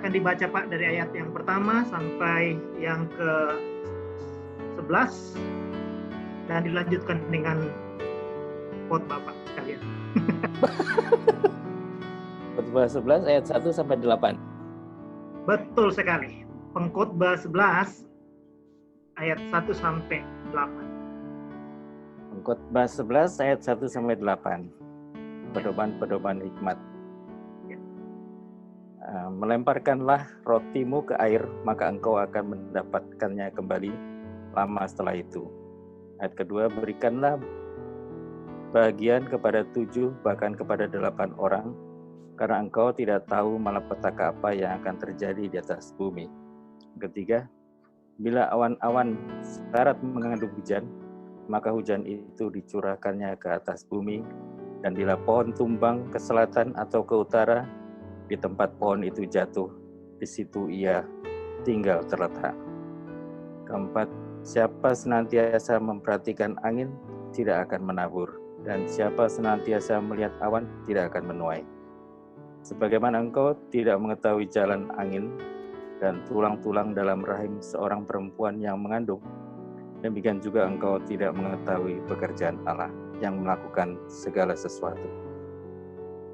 Silakan dibaca Pak dari ayat yang pertama sampai yang ke-11 dan dilanjutkan dengan khotbah Pak sekalian. Khotbah 11 ayat 1 sampai 8. Betul sekali. Pengkhotbah 11 ayat 1 sampai 8. Pengkhotbah 11 ayat 1 sampai 8. Pedoman-pedoman hikmat. Melemparkanlah rotimu ke air, maka engkau akan mendapatkannya kembali lama setelah itu. Ayat kedua, berikanlah bagian kepada 7, bahkan kepada 8 orang, karena engkau tidak tahu malapetaka apa yang akan terjadi di atas bumi. Ketiga, bila awan-awan syarat mengandung hujan, maka hujan itu dicurahkannya ke atas bumi, dan bila pohon tumbang ke selatan atau ke utara, di tempat pohon itu jatuh, di situ ia tinggal terletak. Keempat, siapa senantiasa memperhatikan angin tidak akan menabur, dan siapa senantiasa melihat awan tidak akan menuai. Sebagaimana engkau tidak mengetahui jalan angin dan tulang-tulang dalam rahim seorang perempuan yang mengandung, demikian juga engkau tidak mengetahui pekerjaan Allah yang melakukan segala sesuatu.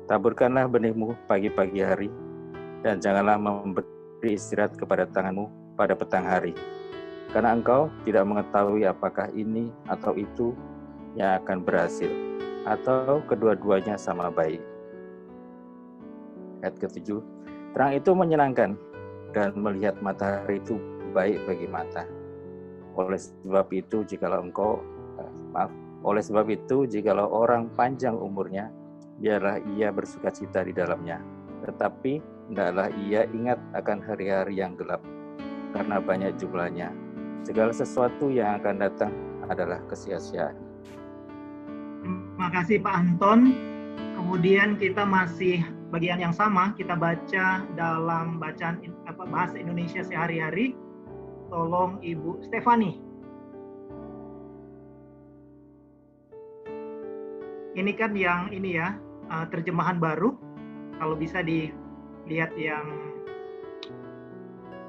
Taburkanlah benihmu pagi-pagi hari, dan janganlah memberi istirahat kepada tanganmu pada petang hari, karena engkau tidak mengetahui apakah ini atau itu yang akan berhasil, atau kedua-duanya sama baik. Ayat ke-7, terang itu menyenangkan, dan melihat matahari itu baik bagi mata. Oleh sebab itu, jikalau orang panjang umurnya, biarlah ia bersukacita di dalamnya. Tetapi hendaklah ia ingat akan hari-hari yang gelap, karena banyak jumlahnya. Segala sesuatu yang akan datang adalah kesia-siaan. Terima kasih Pak Anton. Kemudian kita masih bagian yang sama, kita baca dalam bacaan bahasa Indonesia sehari-hari. Tolong Ibu Stefani. Ini kan yang ini ya, terjemahan baru. Kalau bisa dilihat yang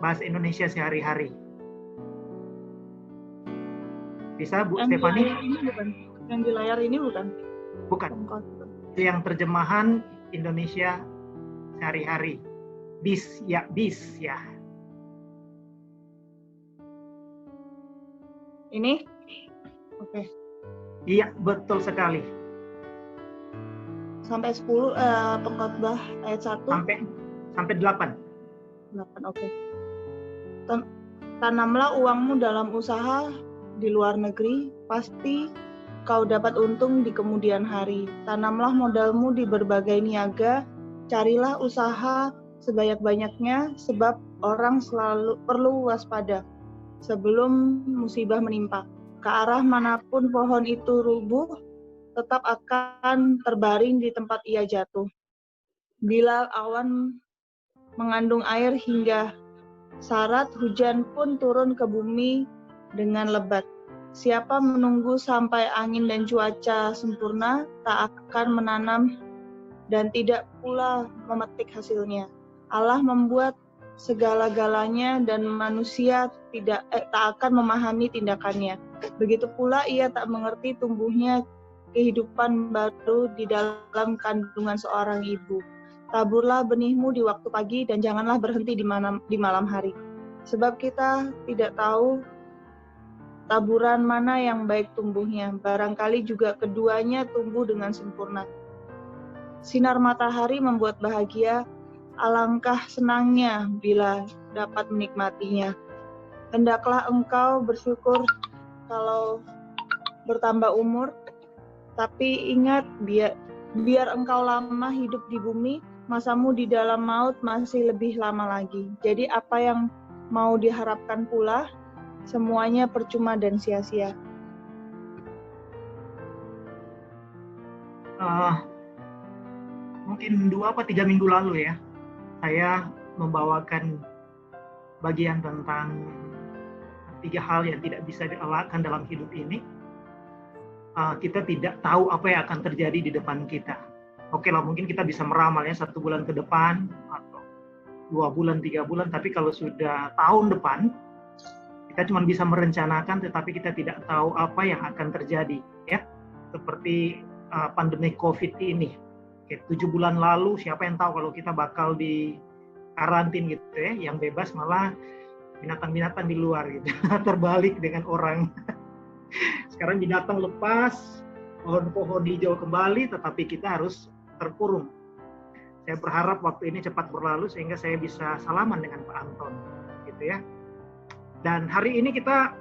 bahasa Indonesia sehari-hari. Bisa Bu Stefani? Yang di layar ini bukan? Bukan. Yang terjemahan Indonesia sehari-hari. Bis ya. Ini? Oke. Iya, betul sekali. Sampai 10 pengkhotbah ayat 1 sampai 8. 8, oke. Tanamlah uangmu dalam usaha di luar negeri, pasti kau dapat untung di kemudian hari. Tanamlah modalmu di berbagai niaga, carilah usaha sebanyak-banyaknya, sebab orang selalu perlu waspada sebelum musibah menimpa. Ke arah manapun pohon itu rubuh, tetap akan terbaring di tempat ia jatuh. Bila awan mengandung air hingga syarat, hujan pun turun ke bumi dengan lebat. Siapa menunggu sampai angin dan cuaca sempurna, tak akan menanam dan tidak pula memetik hasilnya. Allah membuat segala-galanya dan manusia tak akan memahami tindakannya. Begitu pula ia tak mengerti tumbuhnya kehidupan baru di dalam kandungan seorang ibu. Taburlah benihmu di waktu pagi dan janganlah berhenti di malam hari. Sebab kita tidak tahu taburan mana yang baik tumbuhnya. Barangkali juga keduanya tumbuh dengan sempurna. Sinar matahari membuat bahagia, alangkah senangnya bila dapat menikmatinya. Hendaklah engkau bersyukur kalau bertambah umur, tapi ingat biar engkau lama hidup di bumi, masamu di dalam maut masih lebih lama lagi. Jadi apa yang mau diharapkan pula, semuanya percuma dan sia-sia. Mungkin 2 atau 3 minggu lalu ya, saya membawakan bagian tentang 3 hal yang tidak bisa dielakkan dalam hidup ini. Kita tidak tahu apa yang akan terjadi di depan kita. Oke lah, mungkin kita bisa meramal ya 1 bulan ke depan atau 2 bulan, 3 bulan, tapi kalau sudah tahun depan, kita cuma bisa merencanakan, tetapi kita tidak tahu apa yang akan terjadi, ya. Seperti pandemi COVID ini. 7 bulan lalu, siapa yang tahu kalau kita bakal di karantin gitu ya, yang bebas malah binatang-binatang di luar gitu, terbalik dengan orang. Sekarang binatang lepas, pohon-pohon hijau kembali, tetapi kita harus terkurung. Saya berharap waktu ini cepat berlalu sehingga saya bisa salaman dengan Pak Anton, gitu ya. Dan hari ini kita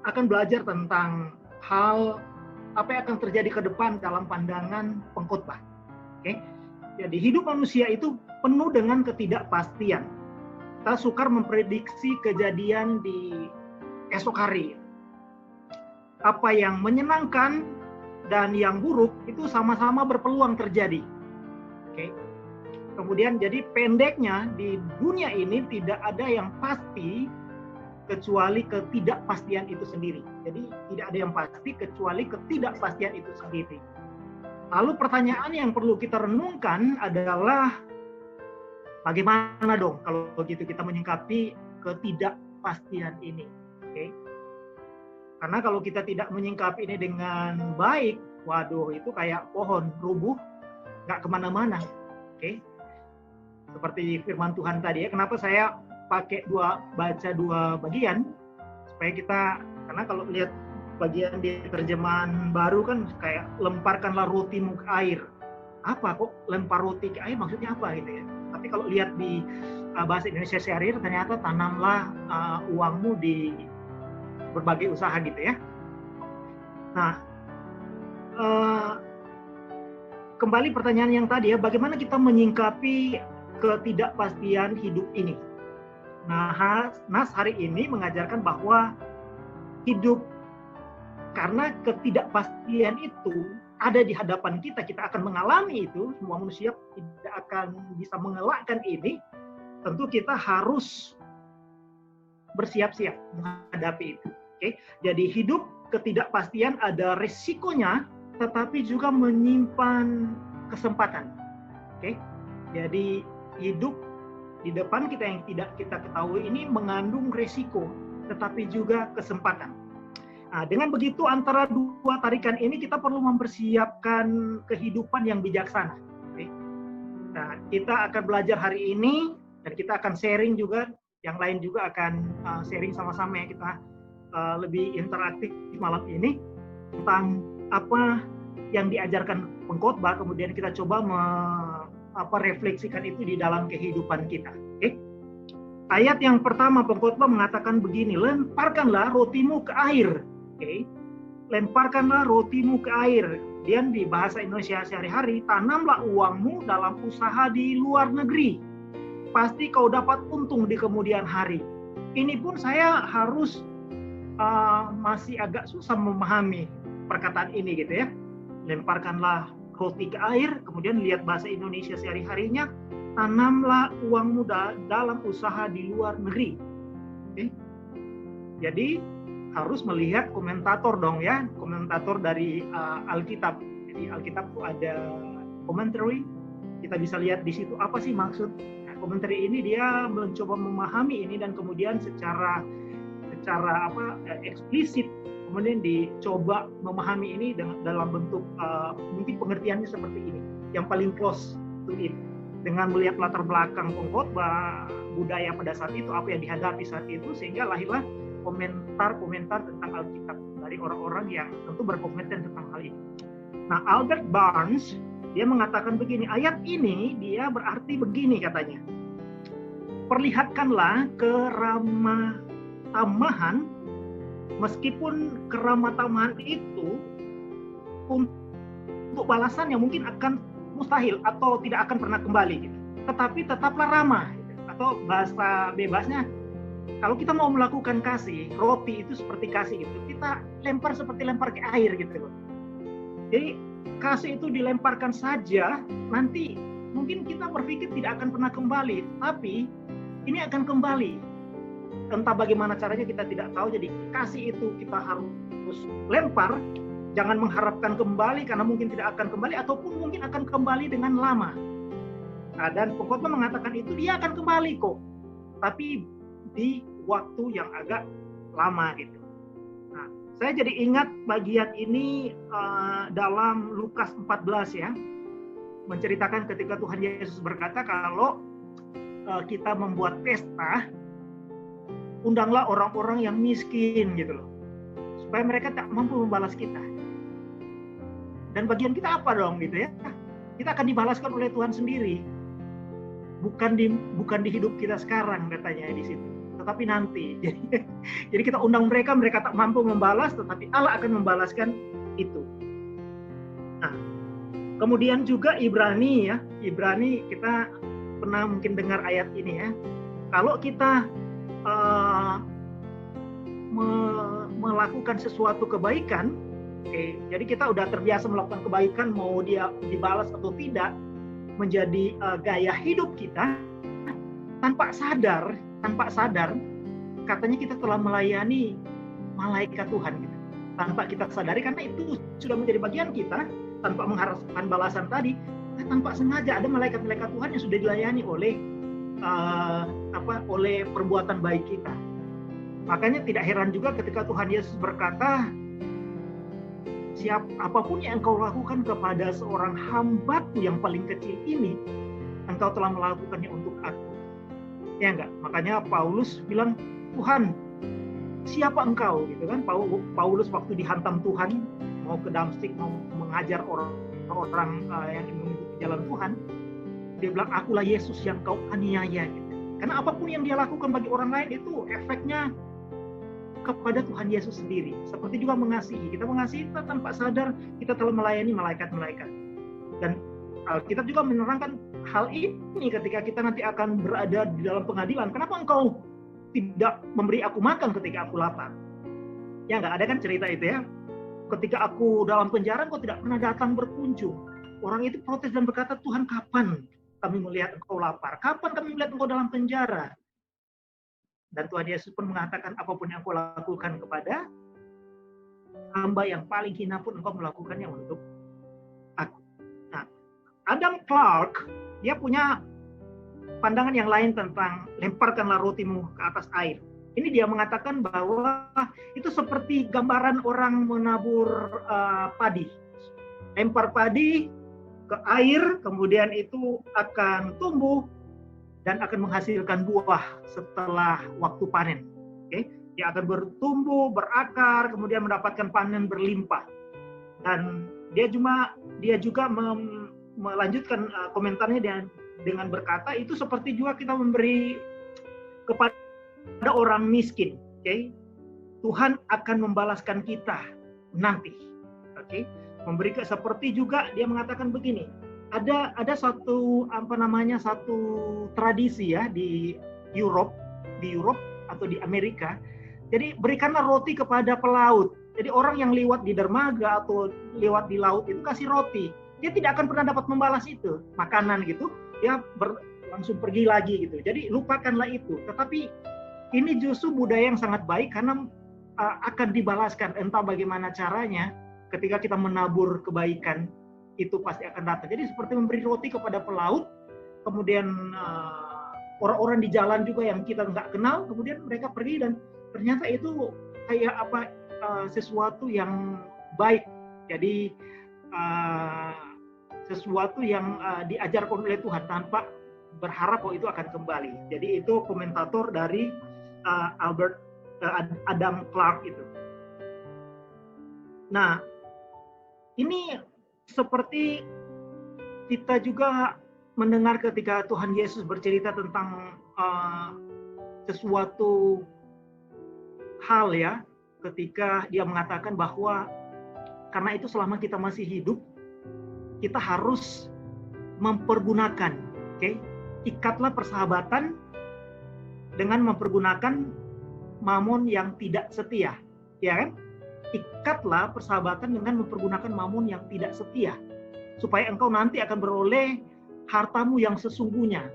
akan belajar tentang hal apa yang akan terjadi ke depan dalam pandangan pengkhotbah. Oke. Jadi hidup manusia itu penuh dengan ketidakpastian. Kita sukar memprediksi kejadian di esok hari. Apa yang menyenangkan dan yang buruk itu sama-sama berpeluang terjadi. Oke. Kemudian jadi pendeknya di dunia ini tidak ada yang pasti kecuali ketidakpastian itu sendiri. Jadi tidak ada yang pasti kecuali ketidakpastian itu sendiri. Lalu pertanyaan yang perlu kita renungkan adalah bagaimana dong kalau begitu kita menyikapi ketidakpastian ini. Oke. Karena kalau kita tidak menyikapi ini dengan baik, waduh itu kayak pohon rubuh, nggak kemana-mana. Oke. Seperti firman Tuhan tadi ya, kenapa saya pakai baca dua bagian, supaya kita, karena kalau lihat bagian di terjemahan baru kan kayak lemparkanlah rotimu ke air. Apa kok lempar roti ke air, maksudnya apa gitu ya. Tapi kalau lihat di bahasa Indonesia sehari-hari ternyata tanamlah uangmu di berbagai usaha gitu ya. Nah, kembali pertanyaan yang tadi ya, bagaimana kita menyingkapi ketidakpastian hidup ini? Nah, Nas hari ini mengajarkan bahwa hidup karena ketidakpastian itu ada di hadapan kita, kita akan mengalami itu, semua manusia tidak akan bisa mengelakkan ini, tentu kita harus bersiap-siap menghadapi itu. Oke? Jadi hidup ketidakpastian ada risikonya, tetapi juga menyimpan kesempatan. Oke? Jadi hidup di depan kita yang tidak kita ketahui ini mengandung risiko, tetapi juga kesempatan. Nah, dengan begitu antara dua tarikan ini kita perlu mempersiapkan kehidupan yang bijaksana. Oke? Nah, kita akan belajar hari ini dan kita akan sharing juga, yang lain juga akan sharing sama-sama ya, kita lebih interaktif malam ini tentang apa yang diajarkan pengkhotbah, kemudian kita coba refleksikan itu di dalam kehidupan kita. Oke? Ayat yang pertama pengkhotbah mengatakan begini, lemparkanlah rotimu ke air. Oke, lemparkanlah rotimu ke air. Dan di bahasa Indonesia sehari-hari, tanamlah uangmu dalam usaha di luar negeri. Pasti kau dapat untung di kemudian hari. Ini pun saya harus masih agak susah memahami perkataan ini gitu ya. Lemparkanlah roti ke air, kemudian lihat bahasa Indonesia sehari-harinya, tanamlah uangmu dalam usaha di luar negeri. Oke. Jadi harus melihat komentator dong ya, komentator dari Alkitab. Jadi Alkitab itu ada commentary, kita bisa lihat di situ apa sih maksud. Nah, commentary ini dia mencoba memahami ini dan kemudian secara eksplisit kemudian dicoba memahami ini dalam bentuk mungkin pengertiannya seperti ini, yang paling close to it, dengan melihat latar belakang pengkhotbah, budaya pada saat itu, apa yang dihadapi saat itu, sehingga lahirlah komentar-komentar tentang Alkitab dari orang-orang yang tentu berkompeten tentang hal ini. Nah, Albert Barnes dia mengatakan begini, ayat ini dia berarti begini katanya. Perlihatkanlah keramah-tamahan, meskipun keramah-tamahan itu untuk balasan yang mungkin akan mustahil atau tidak akan pernah kembali gitu. Tetapi tetaplah ramah gitu. Atau bahasa bebasnya, kalau kita mau melakukan kasih, roti itu seperti kasih gitu. Kita lempar seperti lempar ke air gitu. Jadi kasih itu dilemparkan saja, nanti mungkin kita berpikir tidak akan pernah kembali, tapi ini akan kembali. Entah bagaimana caranya kita tidak tahu. Jadi kasih itu kita harus lempar, jangan mengharapkan kembali karena mungkin tidak akan kembali, ataupun mungkin akan kembali dengan lama. Dan pengkhotbah mengatakan itu dia akan kembali kok, tapi di waktu yang agak lama gitu. Nah, saya jadi ingat bagian ini dalam Lukas 14 ya, menceritakan ketika Tuhan Yesus berkata kalau kita membuat pesta, undanglah orang-orang yang miskin gitu loh, supaya mereka tak mampu membalas kita. Dan bagian kita apa dong gitu ya? Kita akan dibalaskan oleh Tuhan sendiri. Bukan di hidup kita sekarang katanya di situ, tetapi nanti. Jadi kita undang mereka tak mampu membalas, tetapi Allah akan membalaskan itu. Nah, kemudian juga Ibrani ya, Ibrani kita pernah mungkin dengar ayat ini ya. Kalau kita melakukan sesuatu kebaikan, jadi kita udah terbiasa melakukan kebaikan, mau dia dibalas atau tidak, menjadi gaya hidup kita, tanpa sadar katanya kita telah melayani malaikat Tuhan gitu. Tanpa kita sadari, karena itu sudah menjadi bagian kita, tanpa mengharapkan balasan tadi, tanpa sengaja ada malaikat-malaikat Tuhan yang sudah dilayani oleh oleh perbuatan baik kita. Makanya tidak heran juga ketika Tuhan Yesus berkata, apapun yang engkau lakukan kepada seorang hamba-Ku yang paling kecil ini, engkau telah melakukannya untuk Aku. Ya enggak? Makanya Paulus bilang, Tuhan, siapa engkau? Gitu kan? Paulus waktu dihantam Tuhan, mau ke Damsik, mau mengajar orang-orang yang mengikuti jalan Tuhan, dia bilang, akulah Yesus yang kau aniaya. Gitu. Karena apapun yang dia lakukan bagi orang lain itu efeknya kepada Tuhan Yesus sendiri. Seperti juga mengasihi. Kita mengasihi kita tanpa sadar kita telah melayani malaikat-malaikat. Dan Alkitab juga menerangkan hal ini ketika kita nanti akan berada di dalam pengadilan. Kenapa engkau tidak memberi aku makan ketika aku lapar? Ya nggak ada kan cerita itu ya. Ketika aku dalam penjara, engkau tidak pernah datang berkunjung. Orang itu protes dan berkata, Tuhan, kapan kami melihat engkau lapar? Kapan kami melihat engkau dalam penjara? Dan Tuhan Yesus pun mengatakan, apapun yang engkau lakukan kepada hamba yang paling hina pun engkau melakukannya untuk Aku. Nah, Adam Clarke, dia punya pandangan yang lain tentang lemparkanlah rotimu ke atas air. Ini dia mengatakan bahwa itu seperti gambaran orang menabur padi. Lempar padi ke air, kemudian itu akan tumbuh dan akan menghasilkan buah setelah waktu panen. Oke, dia akan bertumbuh, berakar, kemudian mendapatkan panen berlimpah. Dan dia juga melanjutkan komentarnya dengan berkata, itu seperti juga kita memberi kepada orang miskin. Oke, Tuhan akan membalaskan kita nanti. Oke, memberi seperti juga dia mengatakan begini. Ada satu satu tradisi ya di Europe atau di Amerika. Jadi berikanlah roti kepada pelaut. Jadi orang yang lewat di dermaga atau lewat di laut itu kasih roti. Dia tidak akan pernah dapat membalas itu makanan gitu. Dia langsung pergi lagi gitu. Jadi lupakanlah itu. Tetapi ini justru budaya yang sangat baik karena akan dibalaskan, entah bagaimana caranya. Ketika kita menabur kebaikan, itu pasti akan datang. Jadi seperti memberi roti kepada pelaut, kemudian orang-orang di jalan juga yang kita nggak kenal, kemudian mereka pergi dan ternyata itu kayak sesuatu yang baik. Jadi sesuatu yang diajarkan oleh Tuhan tanpa berharap bahwa itu akan kembali. Jadi itu komentator dari Adam Clarke itu. Nah, ini seperti kita juga mendengar ketika Tuhan Yesus bercerita tentang sesuatu hal ya, ketika dia mengatakan bahwa karena itu selama kita masih hidup, kita harus mempergunakan, ikatlah persahabatan dengan mempergunakan mamon yang tidak setia, ya kan? Ikatlah persahabatan dengan mempergunakan mamon yang tidak setia, supaya engkau nanti akan beroleh hartamu yang sesungguhnya.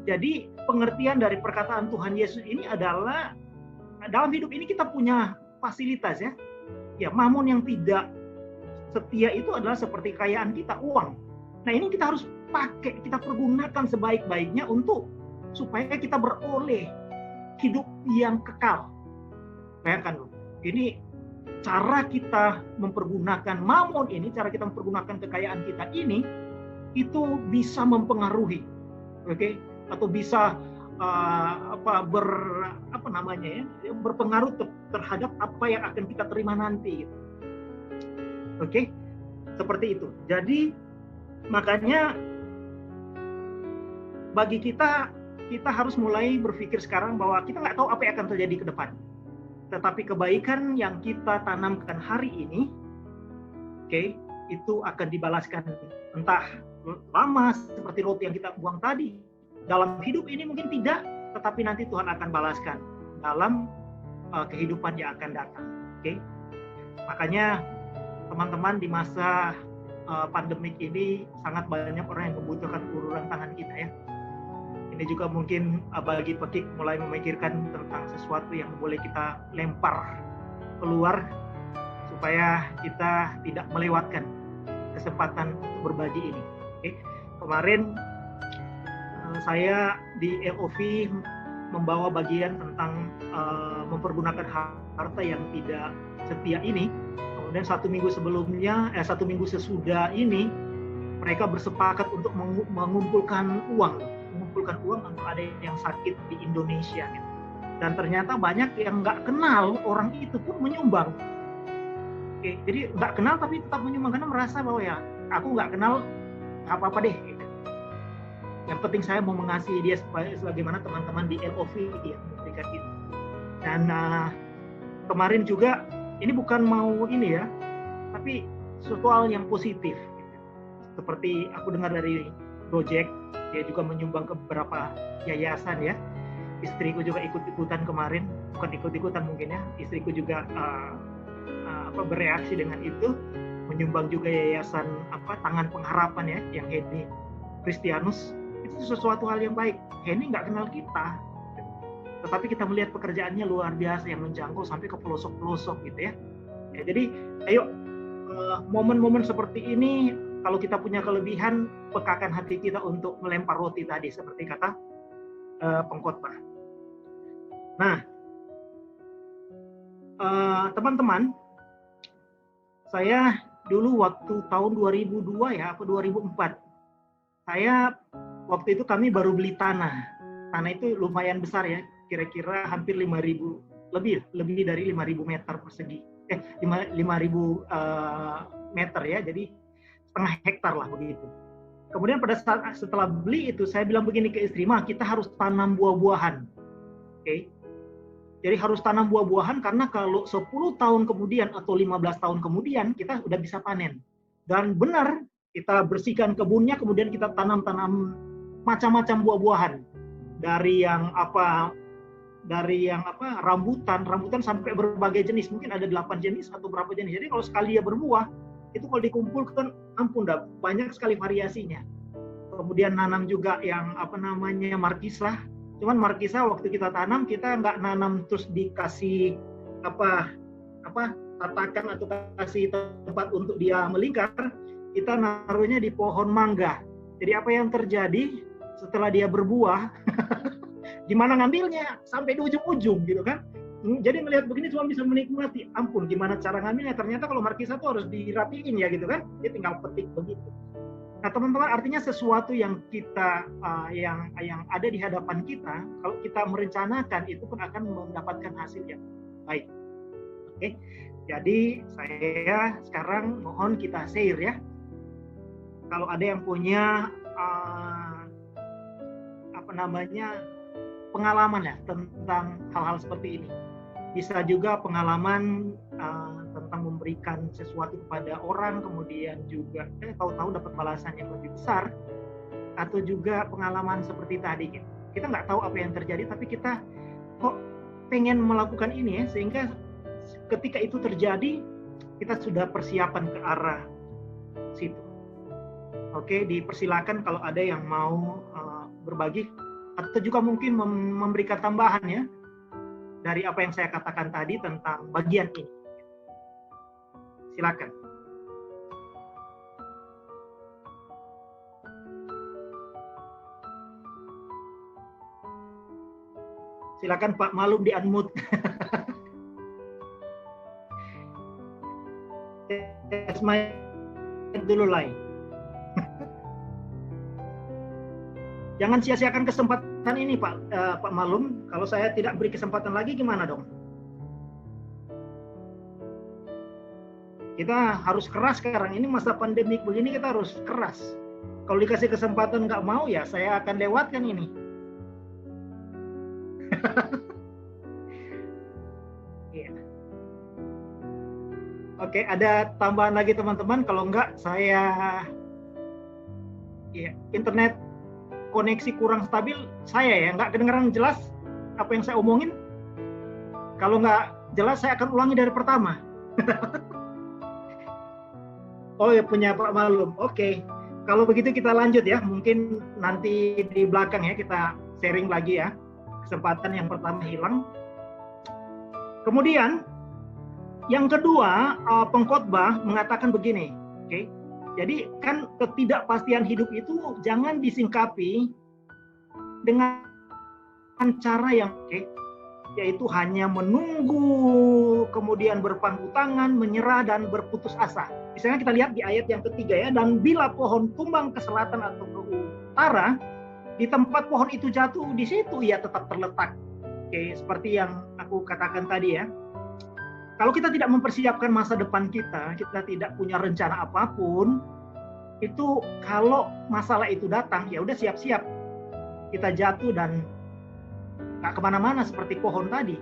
Jadi pengertian dari perkataan Tuhan Yesus ini adalah dalam hidup ini kita punya fasilitas ya, mamon yang tidak setia itu adalah seperti kekayaan kita, uang. Nah, ini kita harus pakai, kita pergunakan sebaik-baiknya untuk supaya kita beroleh hidup yang kekal. Bayangkan, ini cara kita mempergunakan mamon ini, cara kita mempergunakan kekayaan kita ini, itu bisa mempengaruhi, oke, atau bisa berpengaruh terhadap apa yang akan kita terima nanti, gitu. Oke, seperti itu. Jadi makanya bagi kita harus mulai berpikir sekarang bahwa kita nggak tahu apa yang akan terjadi ke depan. Tetapi kebaikan yang kita tanamkan hari ini, oke, itu akan dibalaskan entah lama seperti roti yang kita buang tadi. Dalam hidup ini mungkin tidak, tetapi nanti Tuhan akan balaskan dalam kehidupan yang akan datang. Oke, makanya teman-teman, di masa pandemik ini sangat banyak orang yang membutuhkan uluran tangan kita, ya. Ini juga mungkin bagi Pekik mulai memikirkan tentang sesuatu yang boleh kita lempar keluar supaya kita tidak melewatkan kesempatan untuk berbagi ini. Oke. Kemarin saya di LOV membawa bagian tentang mempergunakan harta yang tidak setia ini. Kemudian satu minggu sesudah ini mereka bersepakat untuk mengumpulkan uang untuk ada yang sakit di Indonesia, gitu. Dan ternyata banyak yang nggak kenal orang itu pun menyumbang. Oke, jadi nggak kenal tapi tetap menyumbang karena merasa bahwa ya aku nggak kenal, nggak apa-apa deh, gitu. Yang penting saya mau mengasihi dia sebagaimana teman-teman di LOV yang memberikan itu. Dan kemarin juga ini bukan mau ini ya, tapi suatu hal yang positif, gitu. Seperti aku dengar dari Project, dia juga menyumbang ke beberapa yayasan, ya. Istriku juga ikut-ikutan kemarin, bukan ikut-ikutan mungkin ya, istriku juga bereaksi dengan itu, menyumbang juga yayasan Tangan Pengharapan, ya, yang Henny Kristianus. Itu sesuatu hal yang baik. Henny nggak kenal kita, tetapi kita melihat pekerjaannya luar biasa yang menjangkau sampai ke pelosok-pelosok, gitu ya. Ya, jadi ayo momen-momen seperti ini, kalau kita punya kelebihan, pekakan hati kita untuk melempar roti tadi, seperti kata pengkhotbah. Nah, teman-teman, saya dulu waktu tahun 2002 ya, atau 2004, saya waktu itu kami baru beli tanah. Tanah itu lumayan besar ya, kira-kira hampir 5.000, lebih dari 5.000 meter persegi. 5.000 meter, ya, jadi setengah hektar lah begitu. Kemudian pada saat setelah beli itu, saya bilang begini ke istri, "Ma, kita harus tanam buah-buahan." Oke. Jadi harus tanam buah-buahan karena kalau 10 tahun kemudian atau 15 tahun kemudian kita udah bisa panen. Dan benar, kita bersihkan kebunnya, kemudian kita tanam macam-macam buah-buahan. Dari yang rambutan sampai berbagai jenis, mungkin ada 8 jenis atau berapa jenis. Jadi kalau sekali dia berbuah, itu kalau dikumpulkan, ampun dah, banyak sekali variasinya. Kemudian nanam juga yang markisah. Cuman markisah waktu kita tanam, kita nggak nanam terus dikasih tatakan atau kasih tempat untuk dia melingkar. Kita naruhnya di pohon mangga. Jadi apa yang terjadi setelah dia berbuah? Gimana ngambilnya? Sampai di ujung-ujung, gitu kan? Jadi melihat begini cuma bisa menikmati. Ampun, gimana cara ngambilnya? Ternyata kalau markisah itu harus dirapiin, ya, gitu kan? Dia tinggal petik begitu. Nah, teman-teman, artinya sesuatu yang kita yang ada di hadapan kita, kalau kita merencanakan, itu pun akan mendapatkan hasil yang baik. Oke. Jadi saya sekarang mohon kita share, ya. Kalau ada yang punya pengalaman ya tentang hal-hal seperti ini. Bisa juga pengalaman tentang memberikan sesuatu kepada orang, kemudian juga tahu-tahu dapat balasan yang lebih besar, atau juga pengalaman seperti tadi. Kita nggak tahu apa yang terjadi, tapi kita kok pengen melakukan ini, ya, sehingga ketika itu terjadi, kita sudah persiapan ke arah situ. Oke, dipersilakan kalau ada yang mau berbagi, atau juga mungkin memberikan tambahan, ya, dari apa yang saya katakan tadi tentang bagian ini. Silakan. Silakan Pak Malum di-unmute. Tes mic dulu Lai. Jangan sia-siakan kesempatan ini Pak Malum. Kalau saya tidak beri kesempatan lagi gimana dong? Kita harus keras sekarang. Ini masa pandemik begini kita harus keras. Kalau dikasih kesempatan nggak mau ya saya akan lewatkan ini. Iya. Oke, ada tambahan lagi teman-teman. Kalau nggak saya internet koneksi kurang stabil saya ya, nggak kedengeran jelas apa yang saya omongin. Kalau nggak jelas saya akan ulangi dari pertama. Oh ya, punya Pak Malum. Oke, kalau begitu kita lanjut ya. Mungkin nanti di belakang ya kita sharing lagi ya. Kesempatan yang pertama hilang. Kemudian yang kedua, pengkhotbah mengatakan begini. Oke. Jadi kan ketidakpastian hidup itu jangan disingkapi dengan cara yang yaitu hanya menunggu, kemudian berpangku tangan, menyerah dan berputus asa. Misalnya kita lihat di ayat yang ketiga ya, dan bila pohon tumbang ke selatan atau ke utara, di tempat pohon itu jatuh, di situ ia tetap terletak. Oke, seperti yang aku katakan tadi ya. Kalau kita tidak mempersiapkan masa depan kita tidak punya rencana apapun, itu kalau masalah itu datang, ya udah siap-siap. Kita jatuh dan nggak kemana-mana seperti pohon tadi.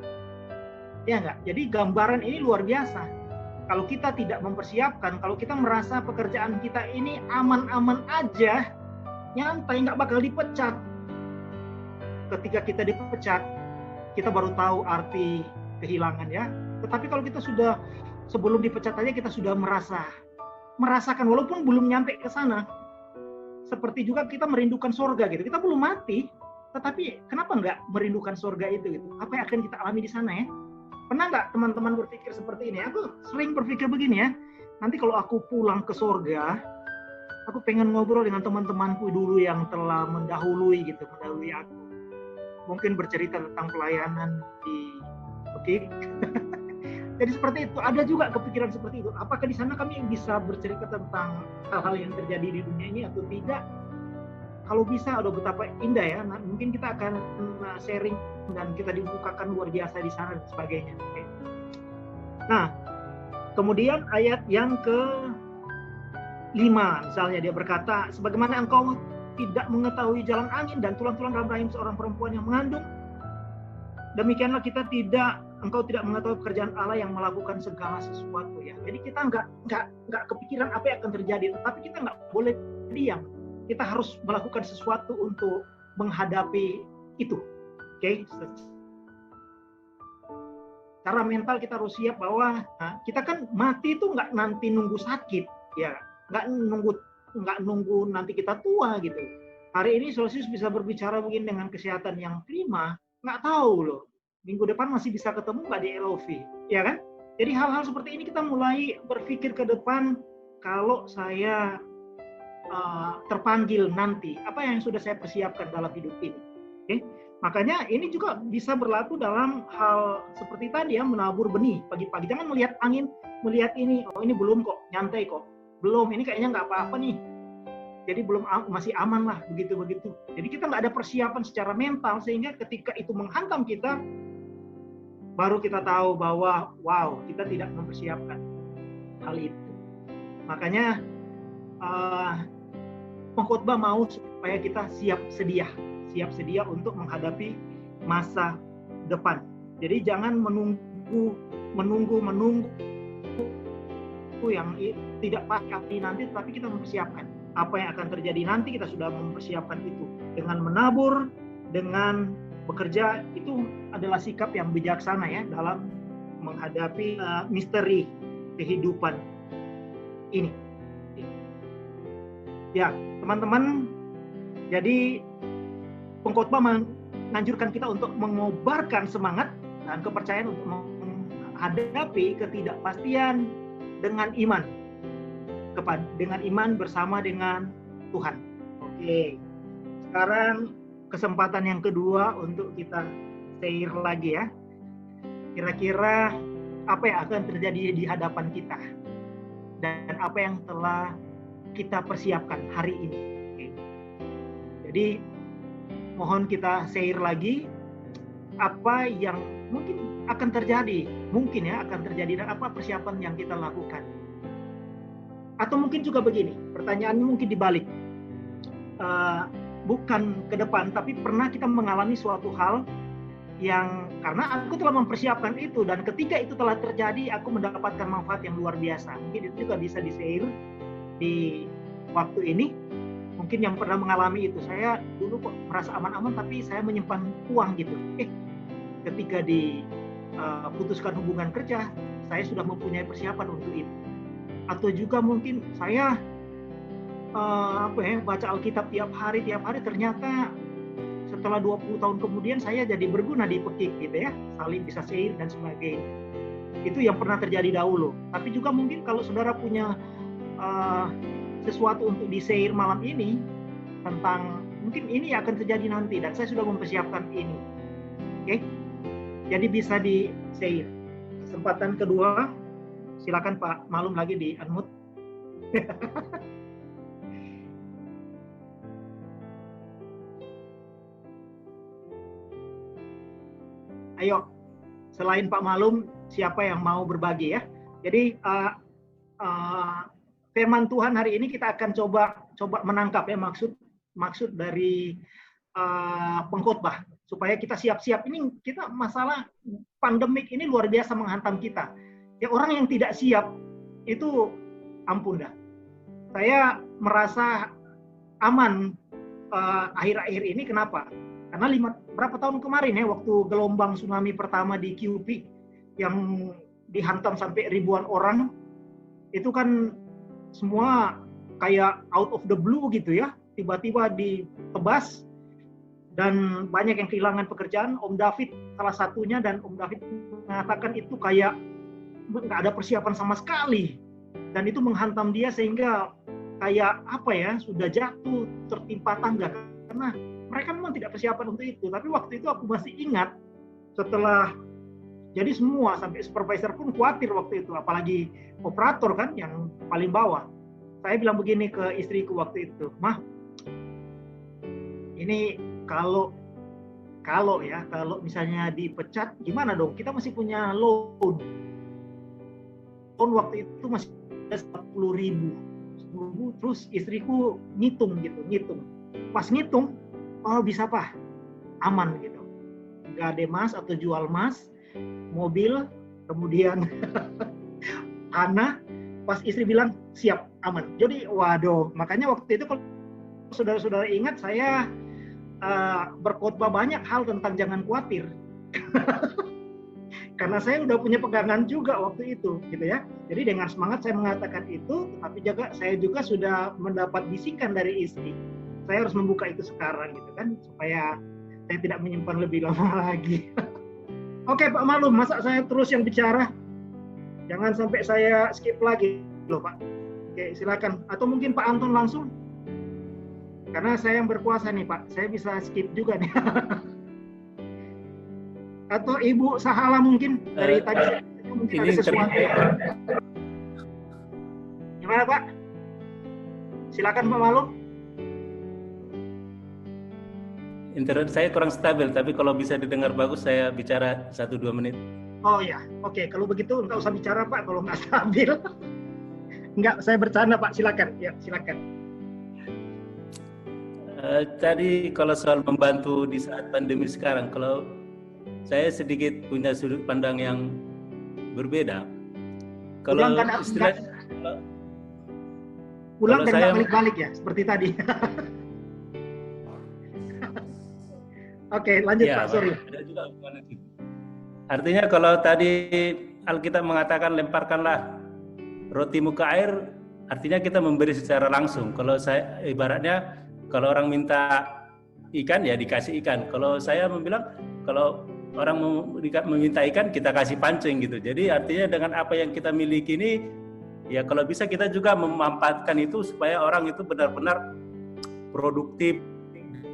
Ya nggak? Jadi gambaran ini luar biasa. Kalau kita tidak mempersiapkan, kalau kita merasa pekerjaan kita ini aman-aman aja, nyantai, nggak bakal dipecat. Ketika kita dipecat, kita baru tahu arti kehilangan ya. Tetapi kalau kita sudah sebelum dipecat aja kita sudah merasakan walaupun belum nyampe ke sana. Seperti juga kita merindukan surga gitu. Kita belum mati, tetapi kenapa nggak merindukan surga itu gitu? Apa yang akan kita alami di sana ya? Pernah nggak teman-teman berpikir seperti ini? Aku sering berpikir begini ya. Nanti kalau aku pulang ke surga, aku pengen ngobrol dengan teman-temanku dulu yang telah mendahului aku. Mungkin bercerita tentang pelayanan di Bekik. Jadi seperti itu, ada juga kepikiran seperti itu. Apakah di sana kami bisa bercerita tentang hal-hal yang terjadi di dunia ini atau tidak? Kalau bisa, aduh betapa indah ya. Nah, mungkin kita akan sharing dan kita dibukakan luar biasa di sana dan sebagainya. Oke. Nah, kemudian ayat yang ke-5, misalnya dia berkata, sebagaimana engkau tidak mengetahui jalan angin dan tulang-tulang dalam rahim seorang perempuan yang mengandung, demikianlah engkau tidak mengetahui pekerjaan Allah yang melakukan segala sesuatu ya. Jadi kita nggak kepikiran apa yang akan terjadi, tetapi kita nggak boleh diam. Kita harus melakukan sesuatu untuk menghadapi itu. Oke? Secara mental kita harus siap bahwa kita kan mati itu nggak nanti nunggu sakit ya, nggak nunggu nanti kita tua gitu. Hari ini Solsius bisa berbicara mungkin dengan kesehatan yang prima, nggak tahu loh. Minggu depan masih bisa ketemu nggak di LOV, ya kan? Jadi hal-hal seperti ini kita mulai berpikir ke depan, kalau saya terpanggil nanti, apa yang sudah saya persiapkan dalam hidup ini. Oke? Makanya ini juga bisa berlaku dalam hal seperti tadi ya, menabur benih pagi-pagi. Jangan melihat angin, melihat ini, oh ini belum kok, nyantai kok. Belum, ini kayaknya nggak apa-apa nih. Jadi belum, masih aman lah, begitu-begitu. Jadi kita nggak ada persiapan secara mental, sehingga ketika itu menghantam kita, baru kita tahu bahwa wow, kita tidak mempersiapkan hal itu. Makanya pengkhotbah mau supaya kita siap sedia untuk menghadapi masa depan. Jadi jangan menunggu yang tidak pasti nanti, tetapi kita mempersiapkan apa yang akan terjadi nanti. Kita sudah mempersiapkan itu dengan menabur, dengan bekerja. Itu adalah sikap yang bijaksana ya dalam menghadapi misteri kehidupan ini. Ya, teman-teman, jadi pengkhotbah menganjurkan kita untuk mengobarkan semangat dan kepercayaan untuk menghadapi ketidakpastian dengan iman, dengan iman bersama dengan Tuhan. Oke, sekarang kesempatan yang kedua untuk kita share lagi ya. Kira-kira apa yang akan terjadi di hadapan kita dan apa yang telah kita persiapkan hari ini. Oke. Jadi mohon kita share lagi apa yang mungkin akan terjadi, dan apa persiapan yang kita lakukan. Atau mungkin juga begini, pertanyaannya mungkin dibalik, bukan ke depan, tapi pernah kita mengalami suatu hal yang karena aku telah mempersiapkan itu, dan ketika itu telah terjadi, aku mendapatkan manfaat yang luar biasa. Mungkin itu juga bisa di-share di waktu ini. Mungkin yang pernah mengalami itu, saya dulu kok merasa aman-aman, tapi saya menyimpan uang gitu. Ketika diputuskan hubungan kerja, saya sudah mempunyai persiapan untuk itu. Atau juga mungkin saya baca Alkitab tiap hari, ternyata setelah 20 tahun kemudian saya jadi berguna di Pekik gitu ya, saling bisa share dan sebagainya. Itu yang pernah terjadi dahulu. Tapi juga mungkin kalau saudara punya sesuatu untuk di-share malam ini tentang mungkin ini akan terjadi nanti dan saya sudah mempersiapkan ini. Oke? Jadi bisa di-share. Kesempatan kedua, silakan Pak Malum lagi di unmute. Ayo, selain Pak Malum, siapa yang mau berbagi ya? Jadi firman Tuhan hari ini kita akan coba menangkap ya maksud dari pengkhotbah supaya kita siap-siap. Ini kita masalah pandemik ini luar biasa menghantam kita. Ya orang yang tidak siap itu ampun dah. Saya merasa aman akhir-akhir ini kenapa? Karena berapa tahun kemarin ya waktu gelombang tsunami pertama di QP yang dihantam sampai ribuan orang, itu kan semua kayak out of the blue gitu ya, tiba-tiba ditebas dan banyak yang kehilangan pekerjaan. Om David salah satunya, dan Om David mengatakan itu kayak nggak ada persiapan sama sekali dan itu menghantam dia sehingga kayak apa ya, sudah jatuh tertimpa tangga karena mereka memang tidak persiapan untuk itu. Tapi waktu itu aku masih ingat setelah jadi semua sampai supervisor pun khawatir waktu itu, apalagi operator kan yang paling bawah. Saya bilang begini ke istriku waktu itu, "Mah, ini kalau misalnya dipecat gimana dong? Kita masih punya loan waktu itu masih 10.000. Terus istriku ngitung. Pas ngitung, oh bisa Pak, aman gitu. Gade mas atau jual mas, mobil, kemudian tanah. Pas istri bilang siap, aman. Jadi waduh, makanya waktu itu kalau saudara-saudara ingat, saya berkhotbah banyak hal tentang jangan khawatir. Karena saya udah punya pegangan juga waktu itu, gitu ya. Jadi dengan semangat saya mengatakan itu, tapi saya juga sudah mendapat bisikan dari istri. Saya harus membuka itu sekarang, gitu kan, supaya saya tidak menyimpan lebih lama lagi. Oke Pak Malum, masa saya terus yang bicara? Jangan sampai saya skip lagi loh Pak. Oke, silakan. Atau mungkin Pak Anton langsung? Karena saya yang berkuasa nih Pak, saya bisa skip juga nih. Atau Ibu Sahala mungkin dari tadi mungkin ada sesuatu. Gimana Pak? Silakan Pak Malum. Internet saya kurang stabil, tapi kalau bisa didengar bagus saya bicara 1-2 menit. Oh ya, oke. Kalau begitu nggak usah bicara Pak, kalau nggak stabil. Nggak, saya bercanda Pak. Silakan. Ya, silakan. Tadi kalau soal membantu di saat pandemi sekarang, kalau saya sedikit punya sudut pandang yang berbeda. Kalau pulang dan nggak balik-balik ya, seperti tadi. Oke, lanjut ya, Pak, sorry. Artinya kalau tadi Alkitab mengatakan lemparkanlah rotimu ke air, artinya kita memberi secara langsung. Kalau saya ibaratnya kalau orang minta ikan ya dikasih ikan. Kalau saya bilang kalau orang meminta ikan kita kasih pancing gitu. Jadi artinya dengan apa yang kita miliki ini ya kalau bisa kita juga memanfaatkan itu supaya orang itu benar-benar produktif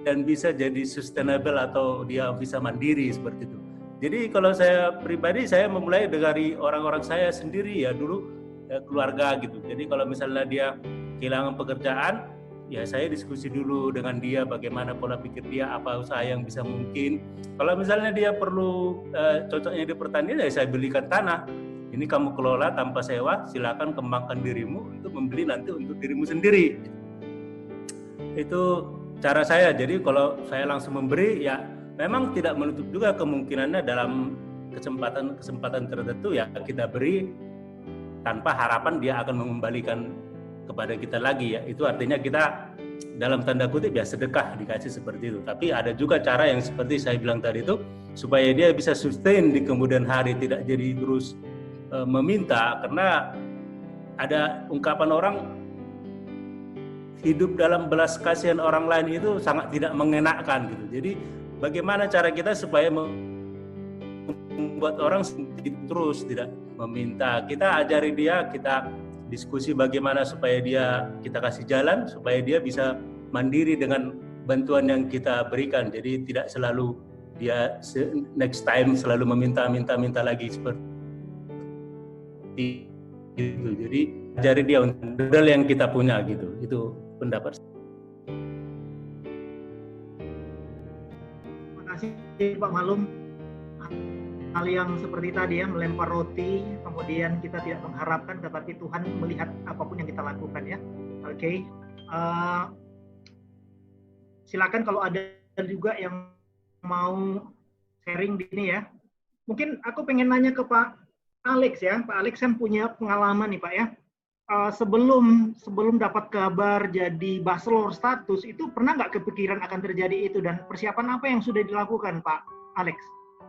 dan bisa jadi sustainable atau dia bisa mandiri seperti itu. Jadi kalau saya pribadi, saya memulai dari orang-orang saya sendiri ya dulu, keluarga gitu. Jadi kalau misalnya dia kehilangan pekerjaan, ya saya diskusi dulu dengan dia bagaimana pola pikir dia, apa usaha yang bisa mungkin. Kalau misalnya dia perlu cocoknya di pertanian, ya saya belikan tanah. Ini kamu kelola tanpa sewa, silakan kembangkan dirimu untuk membeli nanti untuk dirimu sendiri. Itu cara saya. Jadi kalau saya langsung memberi, ya memang tidak menutup juga kemungkinannya dalam kesempatan tertentu ya kita beri tanpa harapan dia akan mengembalikan kepada kita lagi ya. Itu artinya kita dalam tanda kutip ya sedekah dikasih seperti itu. Tapi ada juga cara yang seperti saya bilang tadi itu supaya dia bisa sustain di kemudian hari, tidak jadi terus meminta, karena ada ungkapan orang hidup dalam belas kasihan orang lain itu sangat tidak mengenakkan gitu. Jadi bagaimana cara kita supaya membuat orang terus tidak meminta? Kita ajari dia, kita diskusi bagaimana supaya kita kasih jalan supaya dia bisa mandiri dengan bantuan yang kita berikan. Jadi tidak selalu dia next time selalu meminta lagi seperti itu. Jadi ajari dia untuk modal yang kita punya gitu. Itu pendapat. Terima kasih Pak Malum. Hal yang seperti tadi ya, melempar roti, kemudian kita tidak mengharapkan, tetapi Tuhan melihat apapun yang kita lakukan ya. Oke. Silakan kalau ada juga yang mau sharing di ini ya. Mungkin aku pengen nanya ke Pak Alex ya. Pak Alex kan punya pengalaman nih Pak ya. Sebelum dapat kabar jadi bachelor status itu pernah nggak kepikiran akan terjadi itu, dan persiapan apa yang sudah dilakukan Pak Alex?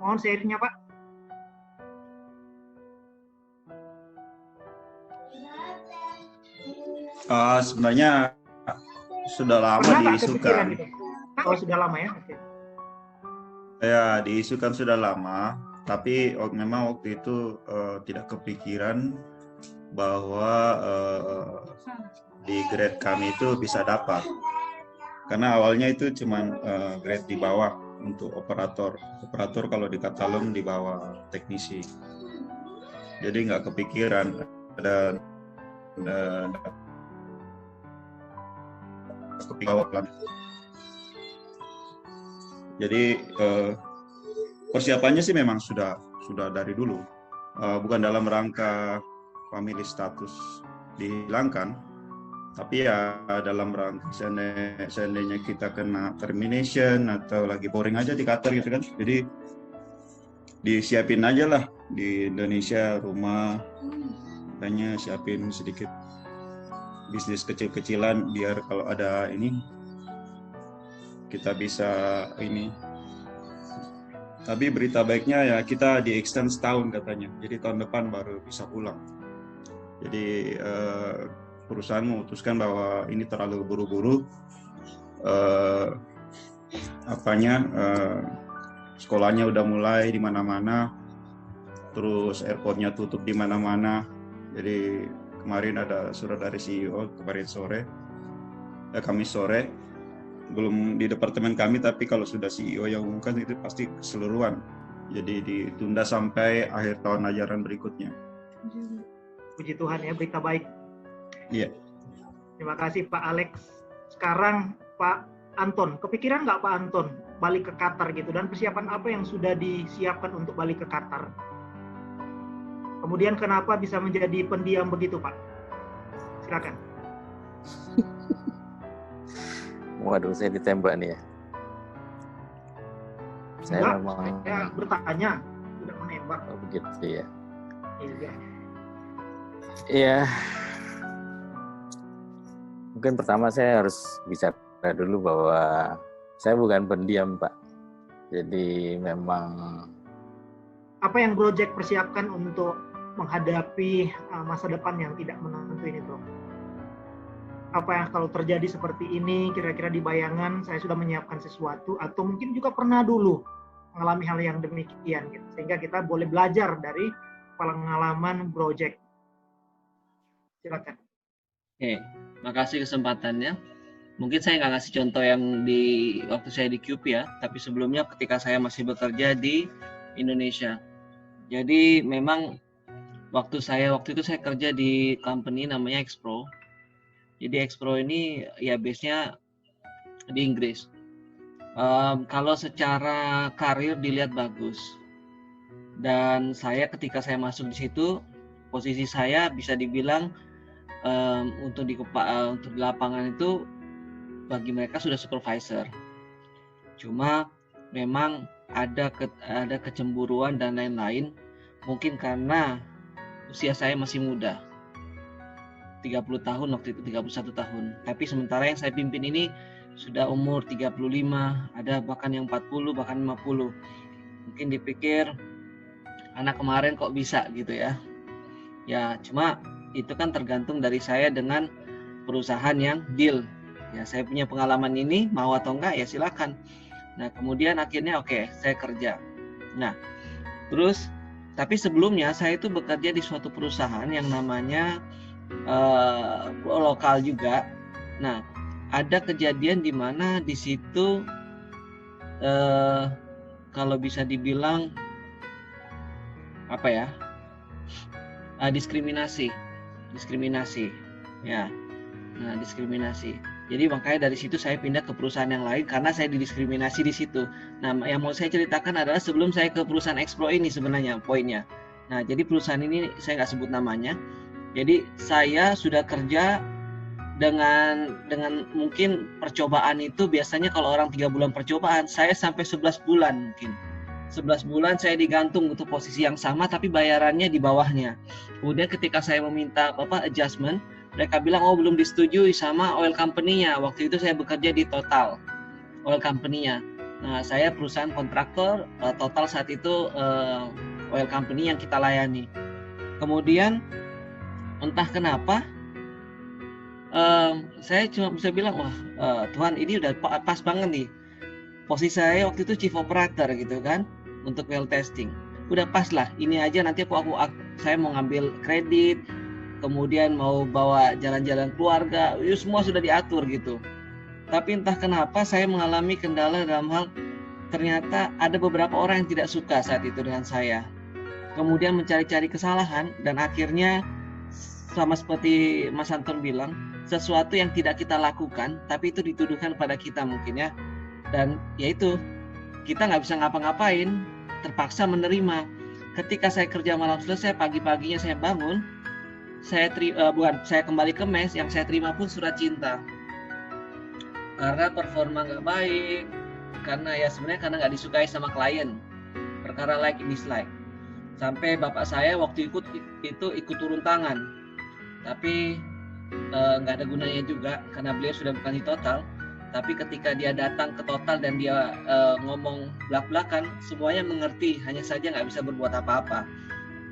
Mohon sharingnya Pak. Sebenarnya sudah lama diisukan. Gitu? Oh sudah lama ya? Okay. Ya diisukan sudah lama, tapi memang waktu itu tidak kepikiran bahwa di grade kami itu bisa dapat, karena awalnya itu cuman grade di bawah untuk operator kalau di Katalum di bawah teknisi, jadi nggak kepikiran dan jadi persiapannya sih memang sudah dari dulu, bukan dalam rangka family status dihilangkan, tapi ya dalam rangka seandainya kita kena termination atau lagi boring aja di Qatar gitu kan, jadi disiapin aja lah di Indonesia rumah, hanya siapin sedikit bisnis kecil-kecilan biar kalau ada ini kita bisa ini. Tapi berita baiknya ya kita di extend setahun katanya, jadi tahun depan baru bisa pulang. Jadi perusahaan memutuskan bahwa ini terlalu buru-buru, sekolahnya udah mulai di mana-mana, terus airportnya tutup di mana-mana. Jadi kemarin ada surat dari CEO Kamis sore, belum di departemen kami, tapi kalau sudah CEO yang umumkan itu pasti keseluruhan. Jadi ditunda sampai akhir tahun ajaran berikutnya. Puji Tuhan ya, berita baik. Iya. Terima kasih Pak Alex. Sekarang Pak Anton, kepikiran nggak Pak Anton balik ke Qatar gitu, dan persiapan apa yang sudah disiapkan untuk balik ke Qatar? Kemudian kenapa bisa menjadi pendiam begitu Pak? Silakan. Waduh, saya ditembak nih ya. Saya bertanya, tidak menembak. Oh, begitu ya. Iya. Iya. Mungkin pertama saya harus bicara dulu bahwa saya bukan pendiam, Pak. Jadi memang apa yang Project persiapkan untuk menghadapi masa depan yang tidak menentu ini, Bro? Apa yang kalau terjadi seperti ini, kira-kira di bayangan saya sudah menyiapkan sesuatu, atau mungkin juga pernah dulu mengalami hal yang demikian, gitu. Sehingga kita boleh belajar dari pengalaman Project. Silakan. Oke, makasih kesempatannya. Mungkin saya nggak ngasih contoh yang waktu saya di QP ya, tapi sebelumnya ketika saya masih bekerja di Indonesia. Jadi memang waktu itu saya kerja di company namanya Expro. Jadi Expro ini ya base-nya di Inggris. Kalau secara karir dilihat bagus. Dan saya ketika saya masuk di situ, posisi saya bisa dibilang untuk di lapangan itu bagi mereka sudah supervisor. Cuma memang ada kecemburuan dan lain-lain, mungkin karena usia saya masih muda. 30 tahun waktu itu, 31 tahun. Tapi sementara yang saya pimpin ini sudah umur 35, ada bahkan yang 40, bahkan 50. Mungkin dipikir anak kemarin kok bisa gitu ya. Ya, cuma itu kan tergantung dari saya dengan perusahaan yang deal. Ya, saya punya pengalaman ini, mau atau enggak ya silakan. Nah, kemudian akhirnya oke, saya kerja. Nah, terus tapi sebelumnya saya itu bekerja di suatu perusahaan yang namanya lokal juga. Nah, ada kejadian di mana di situ kalau bisa dibilang apa ya, diskriminasi ya. Nah, diskriminasi. Jadi makanya dari situ saya pindah ke perusahaan yang lain karena saya didiskriminasi di situ. Nah, yang mau saya ceritakan adalah sebelum saya ke perusahaan Expro ini sebenarnya poinnya. Nah, jadi perusahaan ini saya nggak sebut namanya. Jadi saya sudah kerja dengan mungkin percobaan itu biasanya kalau orang 3 bulan percobaan, saya sampai 11 bulan mungkin. 11 bulan saya digantung untuk posisi yang sama tapi bayarannya di bawahnya. Kemudian ketika saya meminta adjustment, mereka bilang belum disetujui sama oil company-nya. Waktu itu saya bekerja di Total oil company-nya. Nah, saya perusahaan kontraktor, Total saat itu oil company yang kita layani. Kemudian entah kenapa saya cuma bisa bilang Tuhan ini udah pas banget nih. Posisi saya waktu itu chief operator gitu kan untuk well testing. Udah pas lah. Ini aja nanti saya mau ngambil kredit, kemudian mau bawa jalan-jalan keluarga, itu semua sudah diatur gitu. Tapi entah kenapa saya mengalami kendala dalam hal ternyata ada beberapa orang yang tidak suka saat itu dengan saya. Kemudian mencari-cari kesalahan dan akhirnya sama seperti Mas Anton bilang, sesuatu yang tidak kita lakukan tapi itu dituduhkan pada kita mungkin ya. Dan yaitu kita nggak bisa ngapa-ngapain, terpaksa menerima. Ketika saya kerja malam selesai, pagi-paginya saya bangun, saya kembali ke mes, yang saya terima pun surat cinta. Karena performa nggak baik, karena nggak disukai sama klien, perkara like dislike. Sampai bapak saya waktu ikut turun tangan, tapi nggak ada gunanya juga karena beliau sudah bukan di Total. Tapi ketika dia datang ke Total dan dia ngomong belak-belakan, semuanya mengerti, hanya saja nggak bisa berbuat apa-apa.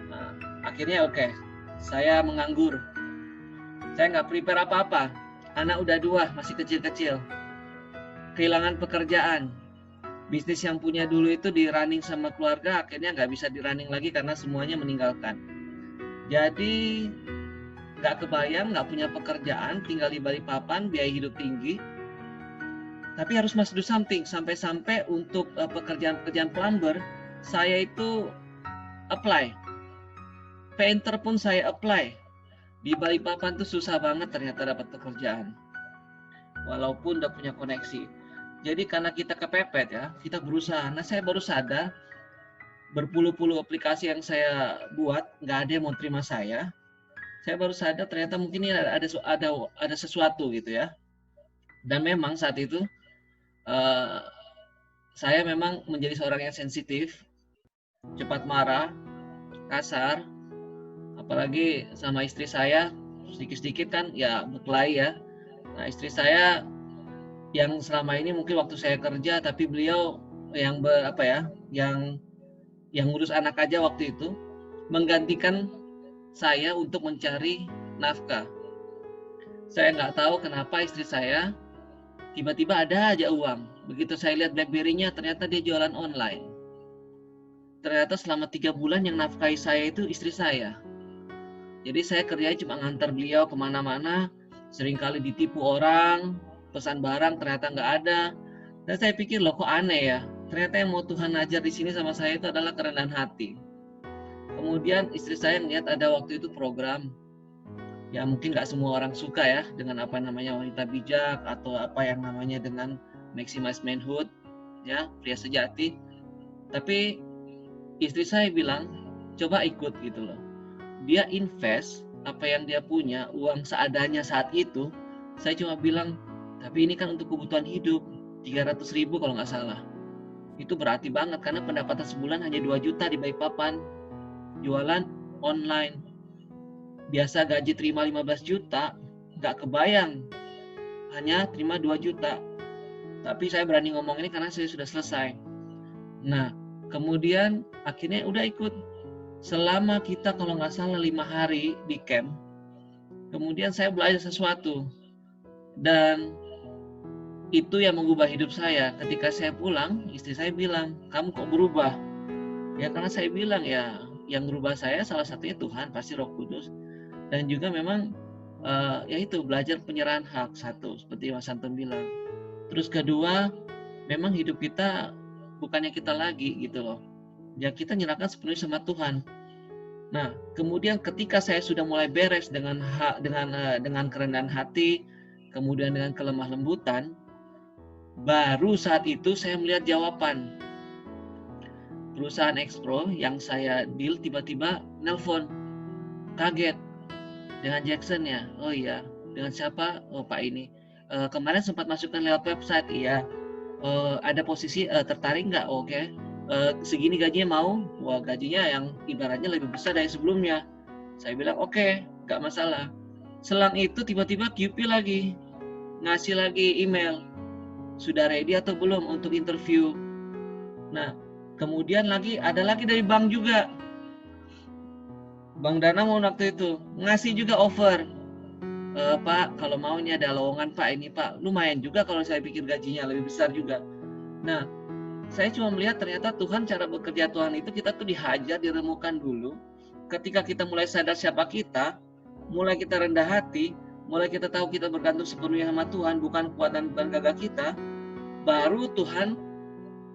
Nah, akhirnya saya menganggur. Saya nggak prepare apa-apa. Anak udah 2, masih kecil-kecil. Kehilangan pekerjaan. Bisnis yang punya dulu itu di running sama keluarga, akhirnya nggak bisa di running lagi karena semuanya meninggalkan. Jadi nggak kebayang, nggak punya pekerjaan, tinggal di Balikpapan, biaya hidup tinggi. Tapi harus must do something. Sampai-sampai untuk pekerjaan-pekerjaan plumber, saya itu apply. Painter pun saya apply. Di Balikpapan tuh susah banget ternyata dapat pekerjaan. Walaupun udah punya koneksi. Jadi karena kita kepepet ya, kita berusaha. Nah, saya baru sadar berpuluh-puluh aplikasi yang saya buat, nggak ada yang mau terima saya. Saya baru sadar ternyata mungkin ini ada sesuatu gitu ya. Dan memang saat itu saya memang menjadi seorang yang sensitif, cepat marah, kasar, apalagi sama istri saya sedikit-sedikit kan ya berkelahi ya. Nah, istri saya yang selama ini mungkin waktu saya kerja, tapi beliau yang yang ngurus anak aja waktu itu, menggantikan saya untuk mencari nafkah. Saya nggak tahu kenapa istri saya tiba-tiba ada aja uang. Begitu saya lihat BlackBerry-nya, ternyata dia jualan online. Ternyata selama 3 bulan yang nafkahi saya itu istri saya. Jadi saya kerjanya cuma ngantar beliau kemana-mana, seringkali ditipu orang, pesan barang ternyata nggak ada. Dan saya pikir loh kok aneh ya, ternyata yang mau Tuhan ajar di sini sama saya itu adalah kerendahan hati. Kemudian istri saya melihat ada waktu itu program, ya mungkin nggak semua orang suka ya dengan apa namanya wanita bijak atau apa yang namanya dengan maximize manhood, ya pria sejati. Tapi istri saya bilang coba ikut gitu loh. Dia invest apa yang dia punya, uang seadanya saat itu. Saya cuma bilang, tapi ini kan untuk kebutuhan hidup, 300.000 kalau nggak salah. Itu berarti banget karena pendapatan sebulan hanya 2 juta di Balikpapan, jualan online. Biasa gaji terima 15 juta, nggak kebayang, hanya terima 2 juta. Tapi saya berani ngomong ini karena saya sudah selesai. Nah, kemudian akhirnya udah ikut. Selama kita kalau nggak salah 5 hari di camp, kemudian saya belajar sesuatu. Dan itu yang mengubah hidup saya. Ketika saya pulang, istri saya bilang, kamu kok berubah? Ya karena saya bilang ya, yang berubah saya salah satunya Tuhan, pasti Roh Kudus. Dan juga memang ya itu belajar penyerahan hak, satu seperti Mas Anton bilang. Terus kedua, memang hidup kita bukannya kita lagi gitu loh. Ya kita nyerahkan sepenuhnya sama Tuhan. Nah, kemudian ketika saya sudah mulai beres dengan kerendahan hati, kemudian dengan kelemah lembutan, baru saat itu saya melihat jawaban. Perusahaan Expro yang saya deal tiba-tiba nelpon, kaget dengan Jackson ya. Oh iya, dengan siapa? Oh Pak ini. Kemarin sempat masukkan lewat website, iya. Ada posisi tertarik nggak? Oke. Segini gajinya mau? Wah gajinya yang ibaratnya lebih besar dari sebelumnya. Saya bilang oke, nggak masalah. Selang itu tiba-tiba QP lagi ngasih lagi email, sudah ready atau belum untuk interview. Nah, kemudian ada lagi dari bank juga. Bank Danamon waktu itu ngasih juga offer. Pak, kalau mau ini ada lowongan Pak, ini Pak. Lumayan juga kalau saya pikir gajinya lebih besar juga. Nah, saya cuma melihat ternyata Tuhan, cara bekerja Tuhan itu kita tuh dihajar, diremukan dulu. Ketika kita mulai sadar siapa kita, mulai kita rendah hati, mulai kita tahu kita bergantung sepenuhnya sama Tuhan, bukan kuat dan bukan gagah kita, baru Tuhan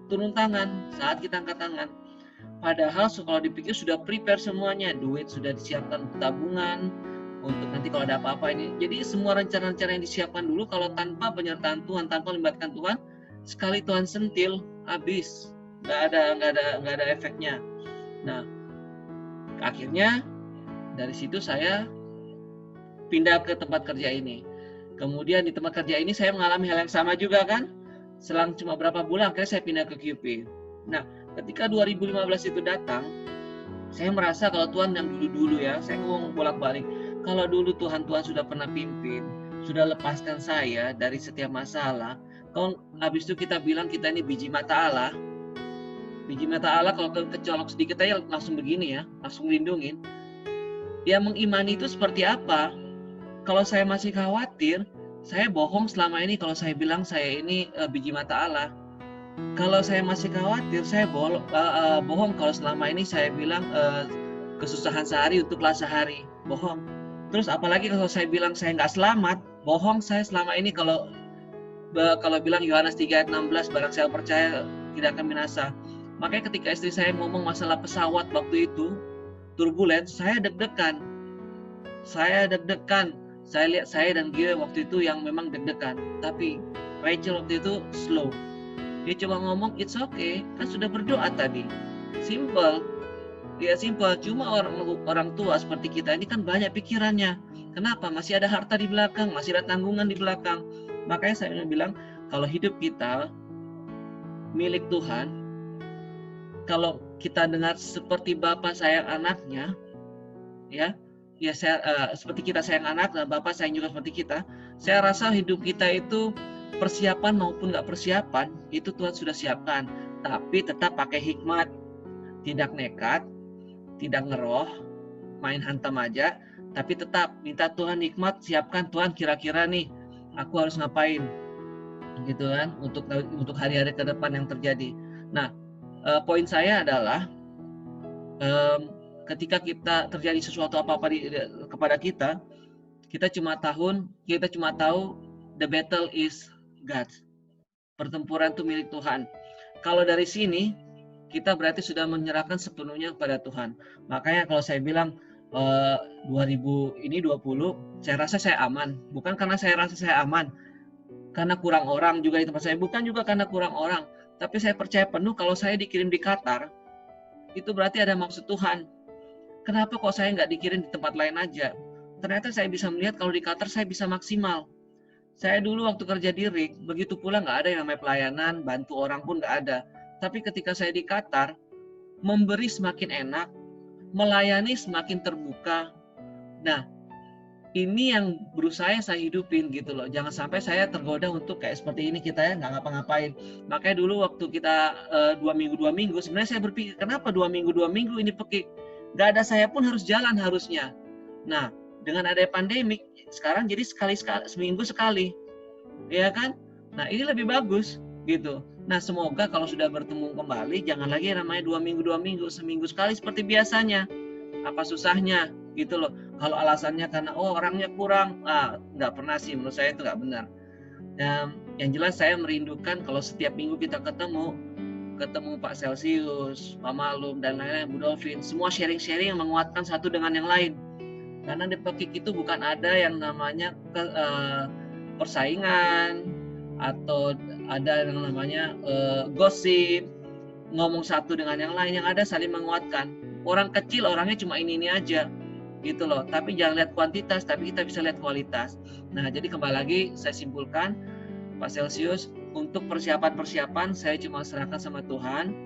turun tangan saat kita angkat tangan. Padahal kalau dipikir sudah prepare semuanya, duit sudah disiapkan untuk tabungan, untuk nanti kalau ada apa-apa ini. Jadi semua rencana-rencana yang disiapkan dulu, kalau tanpa penyertaan Tuhan, tanpa melibatkan Tuhan, sekali Tuhan sentil, habis, nggak ada efeknya. Nah, akhirnya dari situ saya pindah ke tempat kerja ini. Kemudian di tempat kerja ini saya mengalami hal yang sama juga kan. Selang cuma berapa bulan akhirnya saya pindah ke QP. Nah, ketika 2015 itu datang, saya merasa kalau Tuhan yang dulu-dulu ya, saya ngomong bolak-balik, kalau dulu Tuhan sudah pernah pimpin, sudah lepaskan saya dari setiap masalah. Kalau habis itu kita bilang kita ini biji mata Allah. Biji mata Allah kalau kecolok sedikit aja langsung begini ya, langsung lindungin. Ya mengimani itu seperti apa? Kalau saya masih khawatir, saya bohong selama ini kalau saya bilang saya ini biji mata Allah. Kalau saya masih khawatir, saya bohong kalau selama ini saya bilang kesusahan sehari untuklah sehari. Bohong. Terus apalagi kalau saya bilang saya nggak selamat, bohong saya selama ini kalau bilang Yohanes 3 ayat 16, barang saya percaya tidak akan binasa. Makanya ketika istri saya ngomong masalah pesawat waktu itu, turbulent, saya deg-degan. Saya lihat saya dan Gio waktu itu yang memang deg-degan. Tapi Rachel waktu itu slow. Dia cuma ngomong, it's okay, kan sudah berdoa tadi. Simple. Ya simple, cuma orang tua seperti kita ini kan banyak pikirannya. Kenapa? Masih ada harta di belakang, masih ada tanggungan di belakang. Makanya saya bilang, kalau hidup kita milik Tuhan, kalau kita dengar seperti Bapa sayang anaknya, ya seperti kita sayang anak dan Bapa sayang juga seperti kita, saya rasa hidup kita itu persiapan maupun nggak persiapan, itu Tuhan sudah siapkan. Tapi tetap pakai hikmat, tidak nekat, tidak ngeroh, main hantam aja, tapi tetap minta Tuhan hikmat, siapkan Tuhan kira-kira nih, aku harus ngapain, gitu kan, untuk hari-hari ke depan yang terjadi. Nah, poin saya adalah ketika kita terjadi sesuatu apa-apa kepada kita cuma tahu the battle is God. Pertempuran itu milik Tuhan. kalau dari sini kita berarti sudah menyerahkan sepenuhnya kepada Tuhan. Makanya kalau saya bilang 2020 saya rasa saya aman, bukan karena saya rasa saya aman karena kurang orang juga di tempat saya, bukan juga karena kurang orang, tapi saya percaya penuh kalau saya dikirim di Qatar itu berarti ada maksud Tuhan. Kenapa kok saya nggak dikirim di tempat lain aja? Ternyata saya bisa melihat kalau di Qatar saya bisa maksimal. Saya dulu waktu kerja di RIG, begitu pula nggak ada yang namanya pelayanan, bantu orang pun nggak ada. Tapi ketika saya di Qatar, memberi semakin enak, melayani semakin terbuka. Nah, ini yang berusaha saya hidupin gitu loh. Jangan sampai saya tergoda untuk kayak seperti ini kita ya, nggak ngapa-ngapain. Makanya dulu waktu kita 2 minggu, sebenarnya saya berpikir, kenapa 2 minggu ini pekik? Nggak ada saya pun harus jalan harusnya. Nah, dengan ada pandemik, sekarang jadi seminggu sekali. Ya kan? Nah, ini lebih bagus gitu. Nah, semoga kalau sudah bertemu kembali, jangan lagi namanya 2 minggu, seminggu sekali seperti biasanya. Apa susahnya gitu loh. Kalau alasannya karena orangnya kurang, nggak pernah sih, menurut saya itu nggak benar. Yang jelas saya merindukan kalau setiap minggu kita ketemu Pak Celsius, Pak Malum, dan lain-lain, Bu Dolvin, semua sharing-sharing yang menguatkan satu dengan yang lain. Karena di Pekik itu bukan ada yang namanya persaingan atau ada yang namanya gosip, ngomong satu dengan yang lain, yang ada saling menguatkan. Orang kecil orangnya cuma ini aja gitu loh, tapi jangan lihat kuantitas, tapi kita bisa lihat kualitas. Nah, jadi kembali lagi saya simpulkan, Pak Celsius, untuk persiapan saya cuma serahkan sama Tuhan,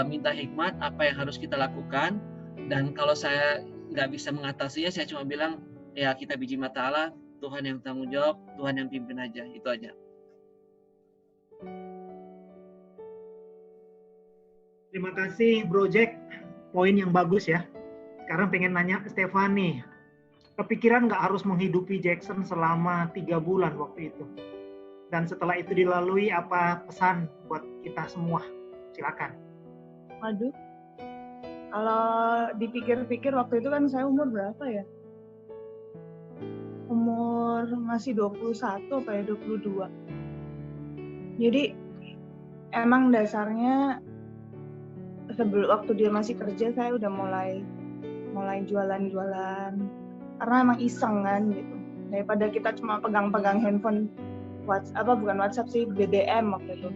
minta hikmat apa yang harus kita lakukan, dan kalau saya nggak bisa mengatasinya, saya cuma bilang ya kita biji mata Allah, Tuhan yang tanggung jawab, Tuhan yang pimpin aja, itu aja. Terima kasih Bro Jack, poin yang bagus ya. Sekarang pengen nanya Stefan nih, kepikiran nggak harus menghidupi Jackson selama 3 bulan waktu itu? Dan setelah itu dilalui, apa pesan buat kita semua? Silakan. Waduh, kalau dipikir-pikir waktu itu kan saya umur berapa ya? Umur masih 21 apa ya, 22. Jadi emang dasarnya sebelum waktu dia masih kerja saya udah mulai jualan-jualan karena emang iseng kan gitu. Daripada kita cuma pegang-pegang handphone bukan WhatsApp sih, BBM waktu itu.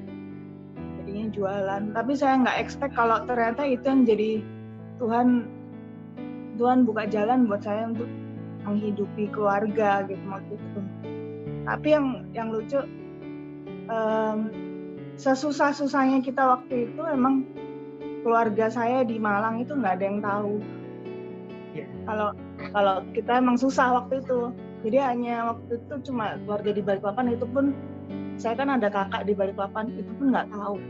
Jadinya jualan. Tapi saya nggak expect kalau ternyata itu yang jadi Tuhan buka jalan buat saya untuk menghidupi keluarga gitu waktu itu. Tapi yang lucu, sesusah-susahnya kita waktu itu emang keluarga saya di Malang itu nggak ada yang tahu. Kalau kita emang susah waktu itu. Jadi hanya waktu itu cuma keluarga di Balikpapan, itu pun saya kan ada kakak di Balikpapan, itu pun nggak tahu.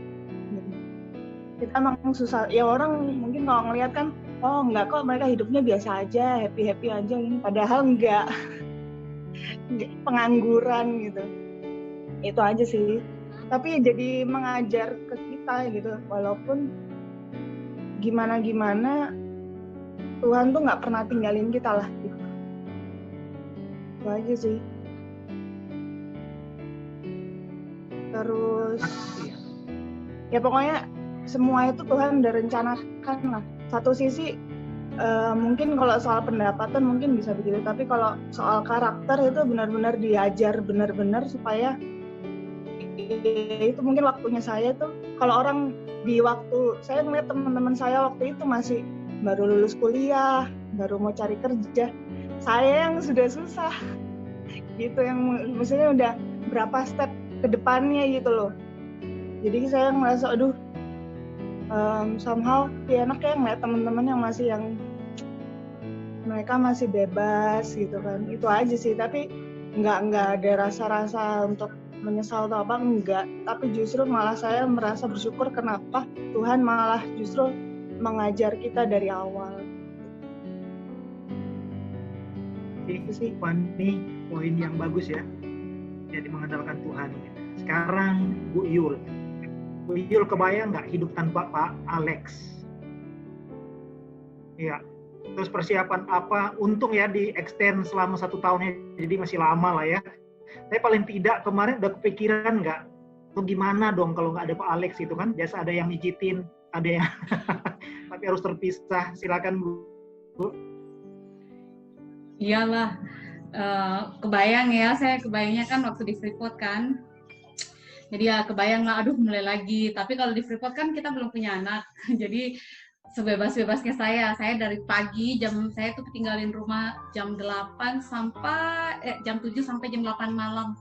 Kita emang susah. Ya orang mungkin kalau ngelihat kan, oh enggak kok mereka hidupnya biasa aja, happy aja ini. Padahal enggak. Pengangguran gitu. Itu aja sih. Tapi jadi mengajar ke kita gitu. Walaupun gimana Tuhan tuh nggak pernah tinggalin kita lah gitu. Itu aja sih. Terus ya pokoknya semua itu Tuhan udah rencanakan lah. Satu sisi mungkin kalau soal pendapatan mungkin bisa begitu, tapi kalau soal karakter itu benar-benar diajar benar-benar supaya itu mungkin waktunya saya tuh, kalau orang di waktu saya melihat teman-teman saya waktu itu masih baru lulus kuliah, baru mau cari kerja, saya yang sudah susah gitu, yang maksudnya udah berapa step ke depannya gitu loh. Jadi saya merasa aduh, somehow ya enak ya ngeliat teman-teman yang mereka masih bebas gitu kan. Itu aja sih, tapi nggak ada rasa-rasa untuk menyesal atau apa, enggak. Tapi justru malah saya merasa bersyukur kenapa Tuhan malah justru mengajar kita dari awal. Itu sih ini poin yang bagus ya. Jadi mengandalkan Tuhan. Sekarang Bu Yul kebayang nggak hidup tanpa Pak Alex? Iya. Terus persiapan apa? Untung ya di extend selama 1 tahunnya, jadi masih lama lah ya. Tapi paling tidak kemarin udah kepikiran nggak Atau gimana dong kalau nggak ada Pak Alex itu kan? Biasa ada yang mijitin, ada yang tapi harus terpisah. Silakan Bu. Iyalah, kebayang ya, saya kebayangnya kan waktu di Freeport kan. Jadi ya kebayang lah, aduh mulai lagi. Tapi kalau di Freeport kan kita belum punya anak. Jadi sebebas-bebasnya saya dari pagi saya tuh ketinggalin rumah jam 8 sampai jam 7 sampai jam 8 malam.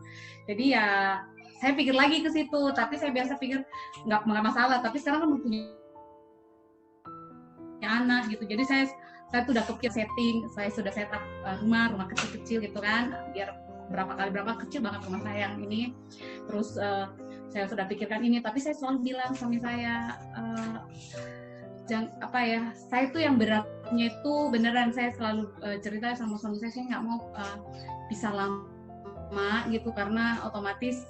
Jadi ya saya pikir lagi ke situ, tapi saya biasa pikir nggak masalah. Tapi sekarang kan punya anak gitu. Jadi saya tuh udah kepikir setting, saya sudah set up rumah kecil-kecil gitu kan, biar berapa kecil banget rumah saya yang ini. Terus saya sudah pikirkan ini, tapi saya selalu bilang suami saya, saya tuh yang beratnya itu beneran, saya selalu cerita sama suami saya nggak mau bisa lama gitu, karena otomatis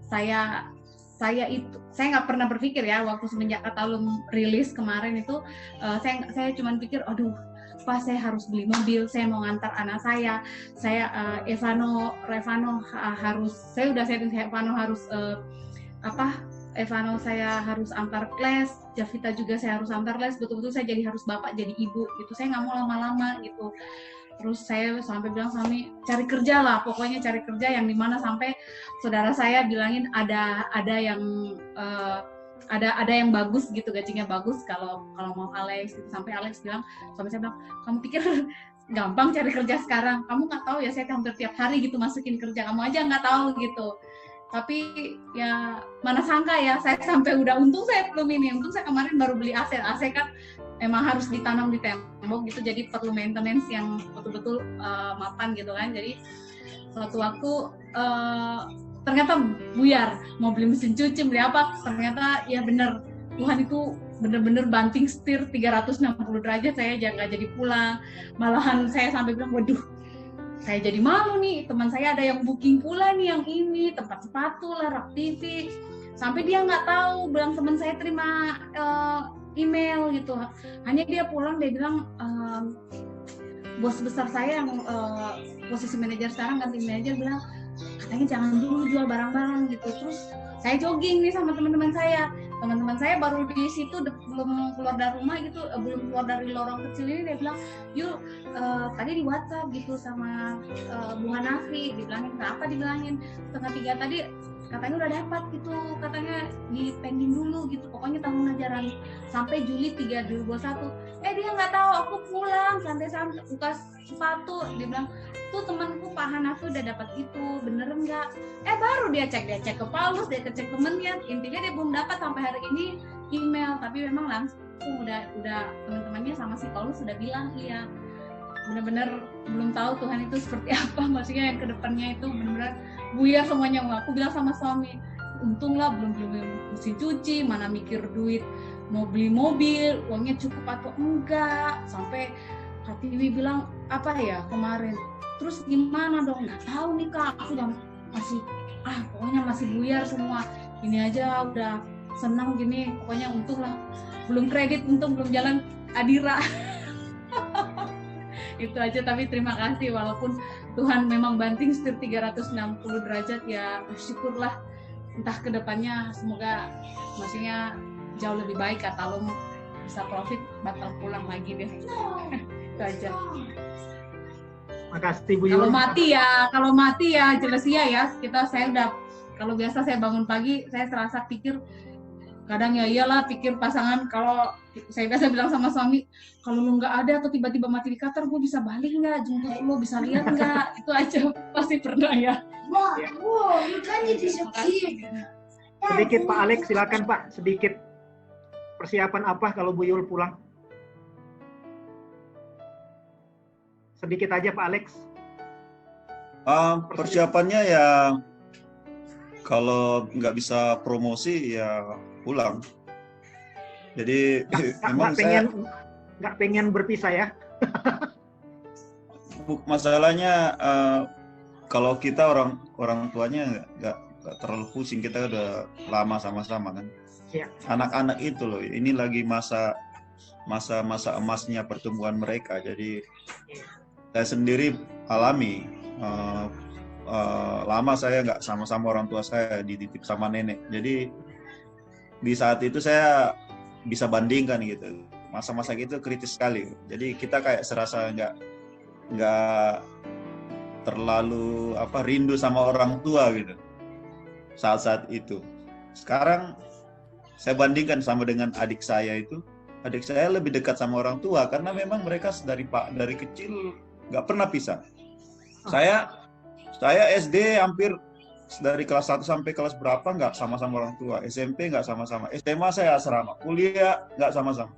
saya nggak pernah berpikir ya waktu semenjak Katalum rilis kemarin itu, saya cuma pikir, aduh Pak, saya harus beli mobil, saya mau ngantar anak saya Revano harus, saya udah setting Revano harus Evano saya harus antar les, Javita juga saya harus antar les, betul-betul saya jadi harus bapak, jadi ibu gitu, saya nggak mau lama-lama gitu. Terus saya sampai bilang suami, cari kerja lah, pokoknya cari kerja yang dimana sampai saudara saya bilangin ada yang bagus gitu, gajinya bagus kalau mau Alex gitu. Sampai Alex bilang, suami saya bilang, kamu pikir gampang cari kerja sekarang? Kamu nggak tahu ya, saya hampir tiap hari gitu masukin kerja, kamu aja nggak tahu gitu. Tapi ya mana sangka ya, saya sampai untung saya kemarin baru beli AC kan memang harus ditanam di tembok gitu, jadi perlu maintenance yang betul-betul mapan gitu kan. Jadi suatu waktu ternyata buyar, mau beli mesin cuci, beli apa, ternyata ya bener, Tuhan itu bener-bener banting setir 360 derajat, saya nggak jadi pulang. Malahan saya sampai bilang, waduh, saya jadi malu nih, teman saya ada yang booking pula nih yang ini, tempat sepatu lah, rak TV. Sampai dia nggak tahu, bilang teman saya terima email gitu. Hanya dia pulang, dia bilang, bos besar saya yang posisi manajer sekarang, ganti manajer, bilang, katanya jangan dulu jual barang-barang gitu. Terus saya jogging nih sama teman-teman saya baru di situ belum keluar dari rumah gitu, belum keluar dari lorong kecil ini, dia bilang, yuk tadi di WhatsApp gitu sama Bu Hanafi, dibilangin kenapa, dibilangin 2:30 tadi katanya udah dapat gitu, katanya di pending dulu gitu, pokoknya tahun ajaran sampai Juli 3 2021. Dia nggak tahu, aku pulang santai-santai buka sepatu, dia bilang, tuh temanku Pak Hanafi udah dapat itu, bener nggak? Baru dia cek ke Paulus, dia cek temennya, intinya dia belum dapat sampai hari ini email, tapi memang langsung udah teman-temannya sama si Paulus sudah bilang, iya bener-bener belum tahu Tuhan itu seperti apa, maksudnya yang kedepannya itu bener-bener buyar semuanya. Aku bilang sama suami, untunglah belum beli mesin cuci, mana mikir duit mau beli mobil, uangnya cukup atau enggak. Sampai Kak Tiwi bilang, apa ya kemarin, terus gimana dong, nggak tahu nih Kak, aku udah pokoknya masih buyar semua, ini aja udah senang gini, pokoknya untung lah, belum kredit, untung belum jalan Adira. Itu aja, tapi terima kasih, walaupun Tuhan memang banting setir 360 derajat ya, bersyukurlah. Entah kedepannya semoga maksudnya jauh lebih baik, Katalum bisa profit, batal pulang lagi deh. Itu aja. Makasih Bu Yul. Kalau mati ya jelas ya. Saya udah, kalau biasa saya bangun pagi, saya serasa pikir, kadang ya iyalah pikir pasangan, kalau saya biasa bilang sama suami, kalau lu nggak ada atau tiba-tiba mati di Qatar, gue bisa balik nggak, jemput lu bisa lihat nggak, itu aja pasti pernah ya. Sedikit Pak Alex, silakan Pak, sedikit persiapan apa kalau Bu Yul pulang? Sedikit aja Pak Alex. Persiapannya ya, kalau nggak bisa promosi ya pulang. Jadi memang saya nggak pengen berpisah ya. Masalahnya kalau kita orang tuanya nggak terlalu pusing, kita udah lama sama-sama kan. Ya. Anak-anak itu loh, ini lagi masa emasnya pertumbuhan mereka. Jadi saya sendiri alami lama saya nggak sama-sama orang tua saya, dititip sama nenek. Jadi di saat itu saya bisa bandingkan gitu. Masa-masa itu kritis sekali. Jadi kita kayak serasa nggak terlalu rindu sama orang tua gitu saat-saat itu. Sekarang saya bandingkan sama dengan adik saya itu. Adik saya lebih dekat sama orang tua karena memang mereka dari kecil nggak pernah pisah. Saya SD hampir dari kelas 1 sampai kelas berapa nggak sama-sama orang tua. SMP nggak sama-sama. SMA saya asrama. Kuliah nggak sama-sama.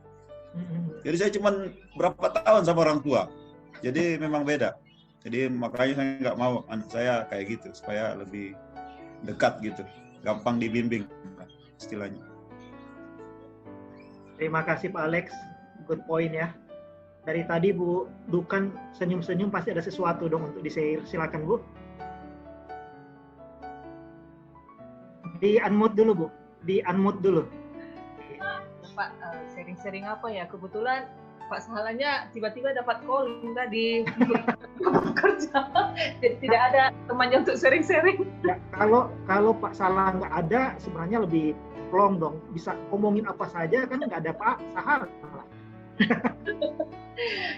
Jadi saya cuma berapa tahun sama orang tua. Jadi memang beda. Jadi makanya saya nggak mau anak saya kayak gitu supaya lebih dekat gitu. Gampang dibimbing istilahnya. Terima kasih Pak Alex, good point ya. Dari tadi Bu Dukan senyum-senyum, pasti ada sesuatu dong untuk di-share. Silakan Bu. Di-unmute dulu Bu, di-unmute dulu. Pak, sharing-sharing apa ya? Kebetulan Pak Sahalanya tiba-tiba dapat calling tadi kerja, jadi tidak ada temannya untuk sharing-sharing. Ya, kalau Pak Salah nggak ada, sebenarnya lebih plong dong, bisa ngomongin apa saja kan nggak ada Pak Sahar.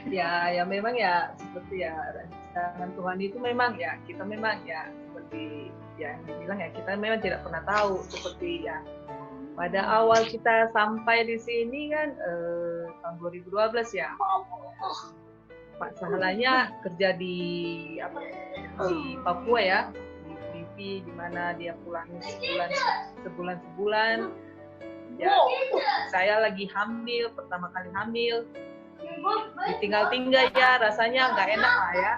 ya memang ya seperti ya rancangan Tuhan itu memang ya kita memang ya seperti yang dibilang ya kita memang tidak pernah tahu seperti ya pada awal kita sampai di sini kan tahun 2012 ya Pak Sahalanya kerja di Papua ya. Di mana dia pulang sebulan ya, saya lagi hamil, pertama kali hamil ditinggal-tinggal ya, rasanya nggak enak lah ya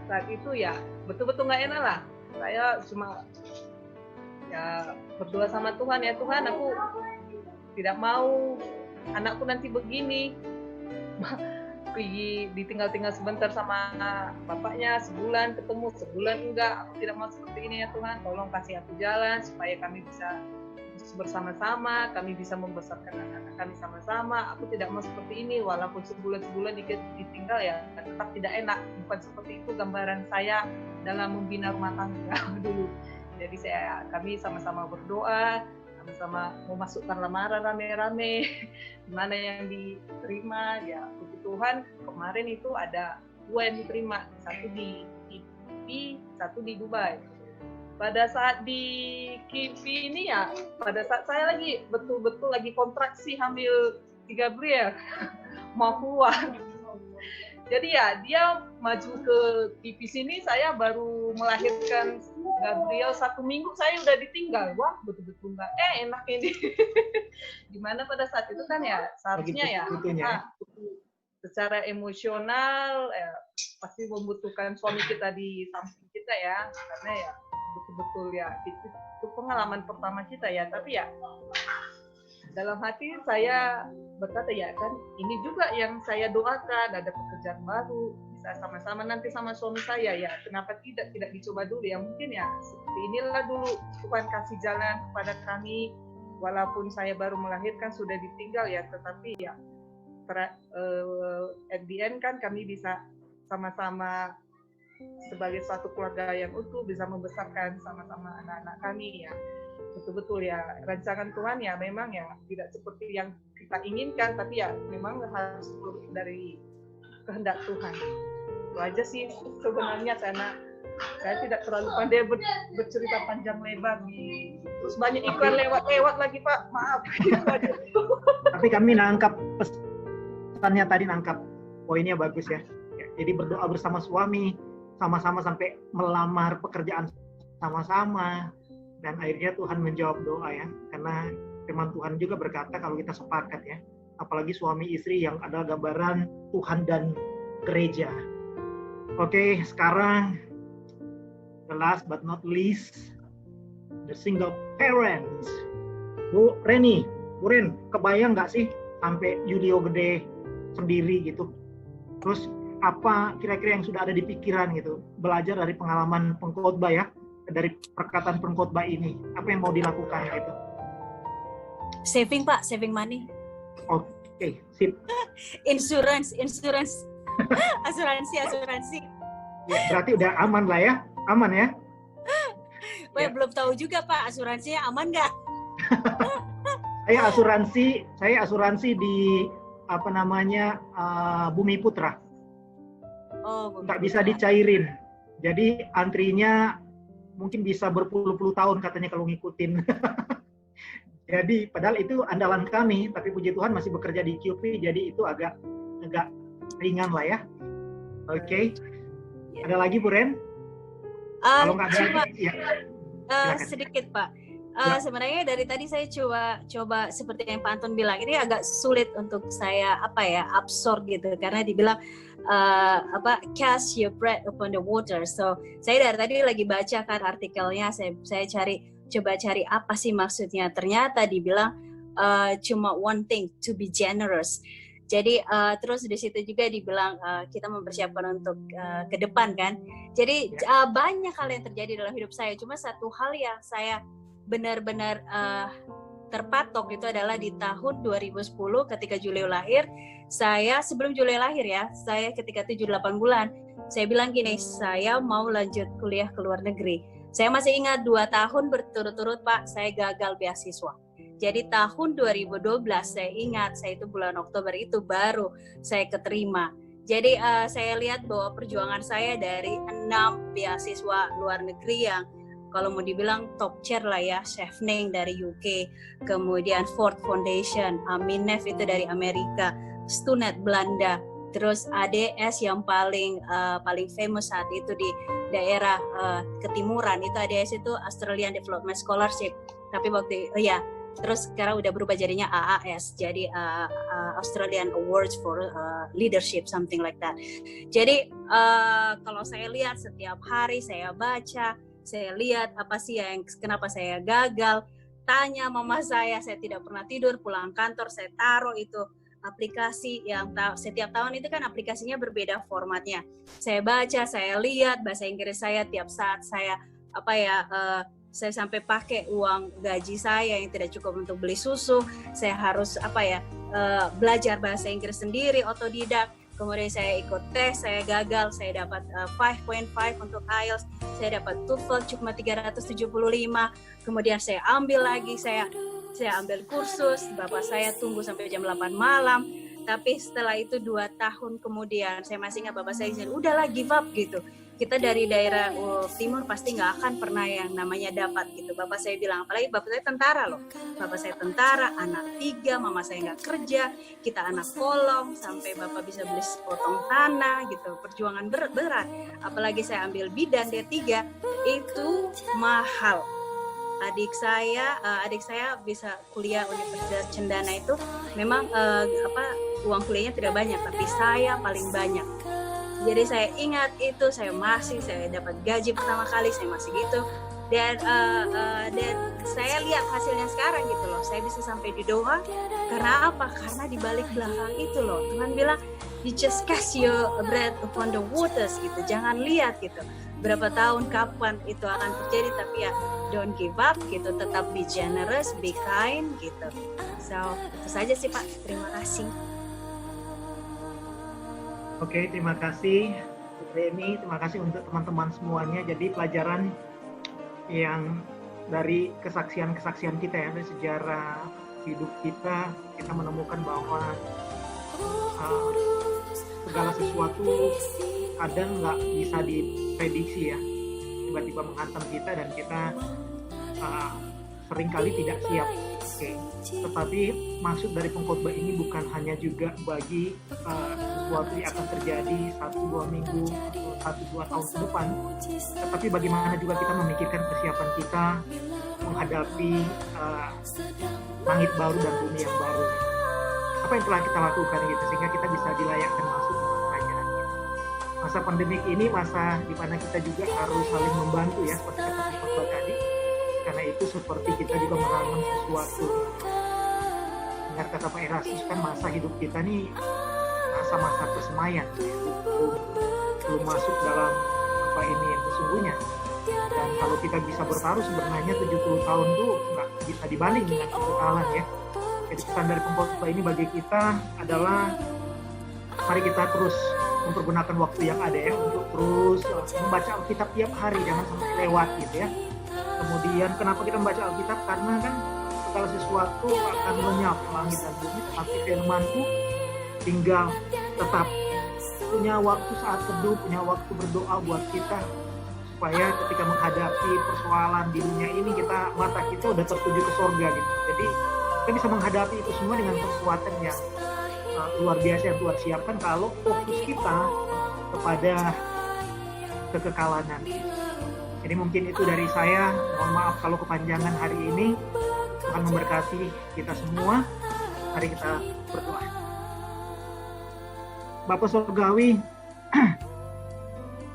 saat itu ya betul-betul nggak enak lah. Saya cuma ya berdoa sama Tuhan, ya Tuhan, aku tidak mau anakku nanti begini pergi ditinggal-tinggal sebentar sama bapaknya, sebulan ketemu, sebulan enggak. Aku tidak mau seperti ini ya Tuhan, tolong kasih aku jalan supaya kami bisa bersama-sama, kami bisa membesarkan anak-anak kami sama-sama. Aku tidak mau seperti ini, walaupun sebulan-sebulan ditinggal ya tetap tidak enak. Bukan seperti itu gambaran saya dalam membina rumah tangga dulu. Jadi kami sama-sama berdoa, sama memasukkan lamaran rame-rame, mana yang diterima ya puji Tuhan. Kemarin itu ada dua yang diterima, satu di KIPI, satu di Dubai. Pada saat di KIPI ini ya, pada saat saya lagi betul-betul lagi kontraksi hamil 3 Gabriel mau keluar. Jadi ya dia maju ke KIPI sini, saya baru melahirkan Gabriel 1 minggu saya udah ditinggal. Wah, betul-betul nggak enak ini. Dimana pada saat itu kan ya seharusnya ya secara emosional ya, pasti membutuhkan suami kita di samping kita ya, karena ya betul-betul ya itu pengalaman pertama kita ya. Tapi ya dalam hati saya berkata ya kan ini juga yang saya doakan, ada pekerjaan baru, bisa sama-sama nanti sama suami saya ya, kenapa tidak dicoba dulu ya, mungkin ya seperti inilah dulu Tuhan kasih jalan kepada kami, walaupun saya baru melahirkan sudah ditinggal ya, tetapi ya at the end kan kami bisa sama-sama sebagai suatu keluarga yang utuh, bisa membesarkan sama-sama anak-anak kami ya. Betul-betul ya rancangan Tuhan ya memang ya tidak seperti yang kita inginkan, tapi ya memang harus dari kehendak Tuhan. Itu aja sih sebenarnya, karena saya tidak terlalu pandai bercerita panjang lebar nih. Terus banyak iklan lewat lagi Pak, maaf. Tapi kami nangkap pesannya tadi, nangkap poinnya bagus ya. Jadi berdoa bersama suami, sama-sama sampai melamar pekerjaan sama-sama. Dan akhirnya Tuhan menjawab doa ya, karena firman Tuhan juga berkata kalau kita sepakat ya, apalagi suami istri yang adalah gambaran Tuhan dan gereja. Oke, sekarang the last but not least, the single parents. Bu Reni, Bu Ren, kebayang nggak sih sampai Yudio gede sendiri gitu? Terus apa kira-kira yang sudah ada di pikiran gitu, belajar dari pengalaman pengkhotbah ya, dari perkataan pengkhotbah ini, apa yang mau dilakukan gitu? Saving Pak, saving money. Oke, sip. Insurance. Asuransi. Ya, berarti udah aman lah ya, aman ya. Wah, belum tahu juga Pak, asuransinya aman nggak? Saya asuransi di apa namanya Bumi Putra. Oh, Nggak bisa dicairin. Jadi antrinya mungkin bisa berpuluh-puluh tahun katanya kalau ngikutin. Jadi padahal itu andalan kami, tapi puji Tuhan masih bekerja di QP, jadi itu agak ringan lah ya. Oke. Ada lagi Bu Ren? Kalau nggak ada lagi, ya. Sedikit Pak. Sebenarnya dari tadi saya coba seperti yang Pak Anton bilang, ini agak sulit untuk saya absorb gitu, karena dibilang cast your bread upon the water. So saya dari tadi lagi baca kan artikelnya, saya coba cari apa sih maksudnya. Ternyata dibilang cuma one thing, to be generous. Jadi terus di situ juga dibilang kita mempersiapkan untuk ke depan kan. Jadi banyak hal yang terjadi dalam hidup saya. Cuma satu hal yang saya benar-benar terpatok itu adalah di tahun 2010 ketika Julio lahir. Saya sebelum Julio lahir ya, saya ketika 7-8 bulan, saya bilang gini, saya mau lanjut kuliah ke luar negeri. Saya masih ingat 2 tahun berturut-turut Pak, saya gagal beasiswa. Jadi tahun 2012 saya ingat, saya itu bulan Oktober itu baru saya keterima. Jadi saya lihat bahwa perjuangan saya dari 6 beasiswa luar negeri yang kalau mau dibilang top chair lah ya, Chevening dari UK, kemudian Ford Foundation, Aminef itu dari Amerika, Stunet Belanda, terus ADS yang paling famous saat itu di daerah ketimuran itu ADS itu Australian Development Scholarship, tapi waktu terus sekarang udah berubah jadinya AAS, jadi Australian Awards for Leadership, something like that. Jadi kalau saya lihat setiap hari saya baca, saya lihat apa sih yang kenapa saya gagal. Tanya mama saya tidak pernah tidur, pulang kantor saya taruh itu aplikasi yang setiap tahun itu kan aplikasinya berbeda formatnya. Saya baca, saya lihat bahasa Inggris saya tiap saat saya saya sampai pakai uang gaji saya yang tidak cukup untuk beli susu. Saya harus belajar bahasa Inggris sendiri, otodidak. Kemudian saya ikut tes, saya gagal, saya dapat 5.5 untuk IELTS, saya dapat TOEFL cuma 375. Kemudian saya ambil lagi, saya ambil kursus, bapak saya tunggu sampai jam 8 malam. Tapi setelah itu 2 tahun kemudian, saya masih ingat bapak saya bilang, udahlah give up gitu. Kita dari daerah timur pasti nggak akan pernah yang namanya dapat gitu. Bapak saya bilang, apalagi bapak saya tentara loh. Bapak saya tentara, anak 3, mama saya nggak kerja, kita anak kolong, sampai bapak bisa beli sepotong tanah gitu. Perjuangan berat. Apalagi saya ambil bidan D3, itu mahal. Adik saya bisa kuliah Universitas Cendana itu memang uang kuliahnya tidak banyak, tapi saya paling banyak. Jadi saya ingat itu, saya dapat gaji pertama kali, saya masih gitu. Dan saya lihat hasilnya sekarang gitu loh. Saya bisa sampai di Doha. Karena apa? Karena di balik belakang itu loh. Tuhan bilang, you just cast your bread upon the waters gitu. Jangan lihat gitu. Berapa tahun, kapan itu akan terjadi. Tapi ya, don't give up gitu. Tetap be generous, be kind gitu. So, itu saja sih Pak. Terima kasih. Oke, terima kasih Reni, terima kasih untuk teman-teman semuanya. Jadi pelajaran yang dari kesaksian-kesaksian kita ya, dari sejarah hidup kita menemukan bahwa segala sesuatu kadang nggak bisa diprediksi ya, tiba-tiba menghantam kita dan kita seringkali tidak siap. Oke. Tetapi maksud dari pengkhotbah ini bukan hanya juga bagi sesuatu yang akan terjadi 1-2 minggu atau 1-2 tahun ke depan, tetapi bagaimana juga kita memikirkan persiapan kita menghadapi langit baru dan bumi yang baru. Apa yang telah kita lakukan gitu sehingga kita bisa dilayakkan masuk dalam pelajaran ini. Masa pandemik ini masa di mana kita juga harus saling membantu ya, seperti kata pengkhotbah tadi. Karena itu seperti kita juga menanam sesuatu. Dengar kata Pak Erasmus kan masa hidup kita nih masa-masa persemaian, belum masuk dalam apa ini yang sesungguhnya. Dan kalau kita bisa bertaruh sebenarnya 70 tahun tuh nggak bisa dibanding dengan kekekalan ya. Jadi pesan dari pengkhotbah ini bagi kita adalah mari kita terus mempergunakan waktu yang ada ya untuk terus membaca Alkitab tiap hari, jangan sampai lewat gitu ya. Kemudian kenapa kita membaca Alkitab? Karena kan segala sesuatu akan lenyap, langit dan bumi, tapi firman-Mu tinggal tetap. Punya waktu saat teduh, punya waktu berdoa buat kita, supaya ketika menghadapi persoalan di dunia ini mata kita udah tertuju ke surga gitu. Jadi kita bisa menghadapi itu semua dengan kekuatan yang luar biasa yang Tuhan siapkan kalau fokus kita kepada kekekalan nanti. Jadi mungkin itu dari saya. Mohon maaf kalau kepanjangan hari ini. Tuhan memberkati kita semua. Mari kita berdoa. Bapa Surgawi,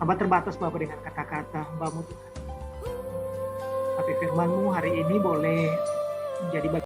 hamba terbatas Bapa dengan kata-kata hamba-Mu Tuhan. Tapi firman-Mu hari ini boleh menjadi bagian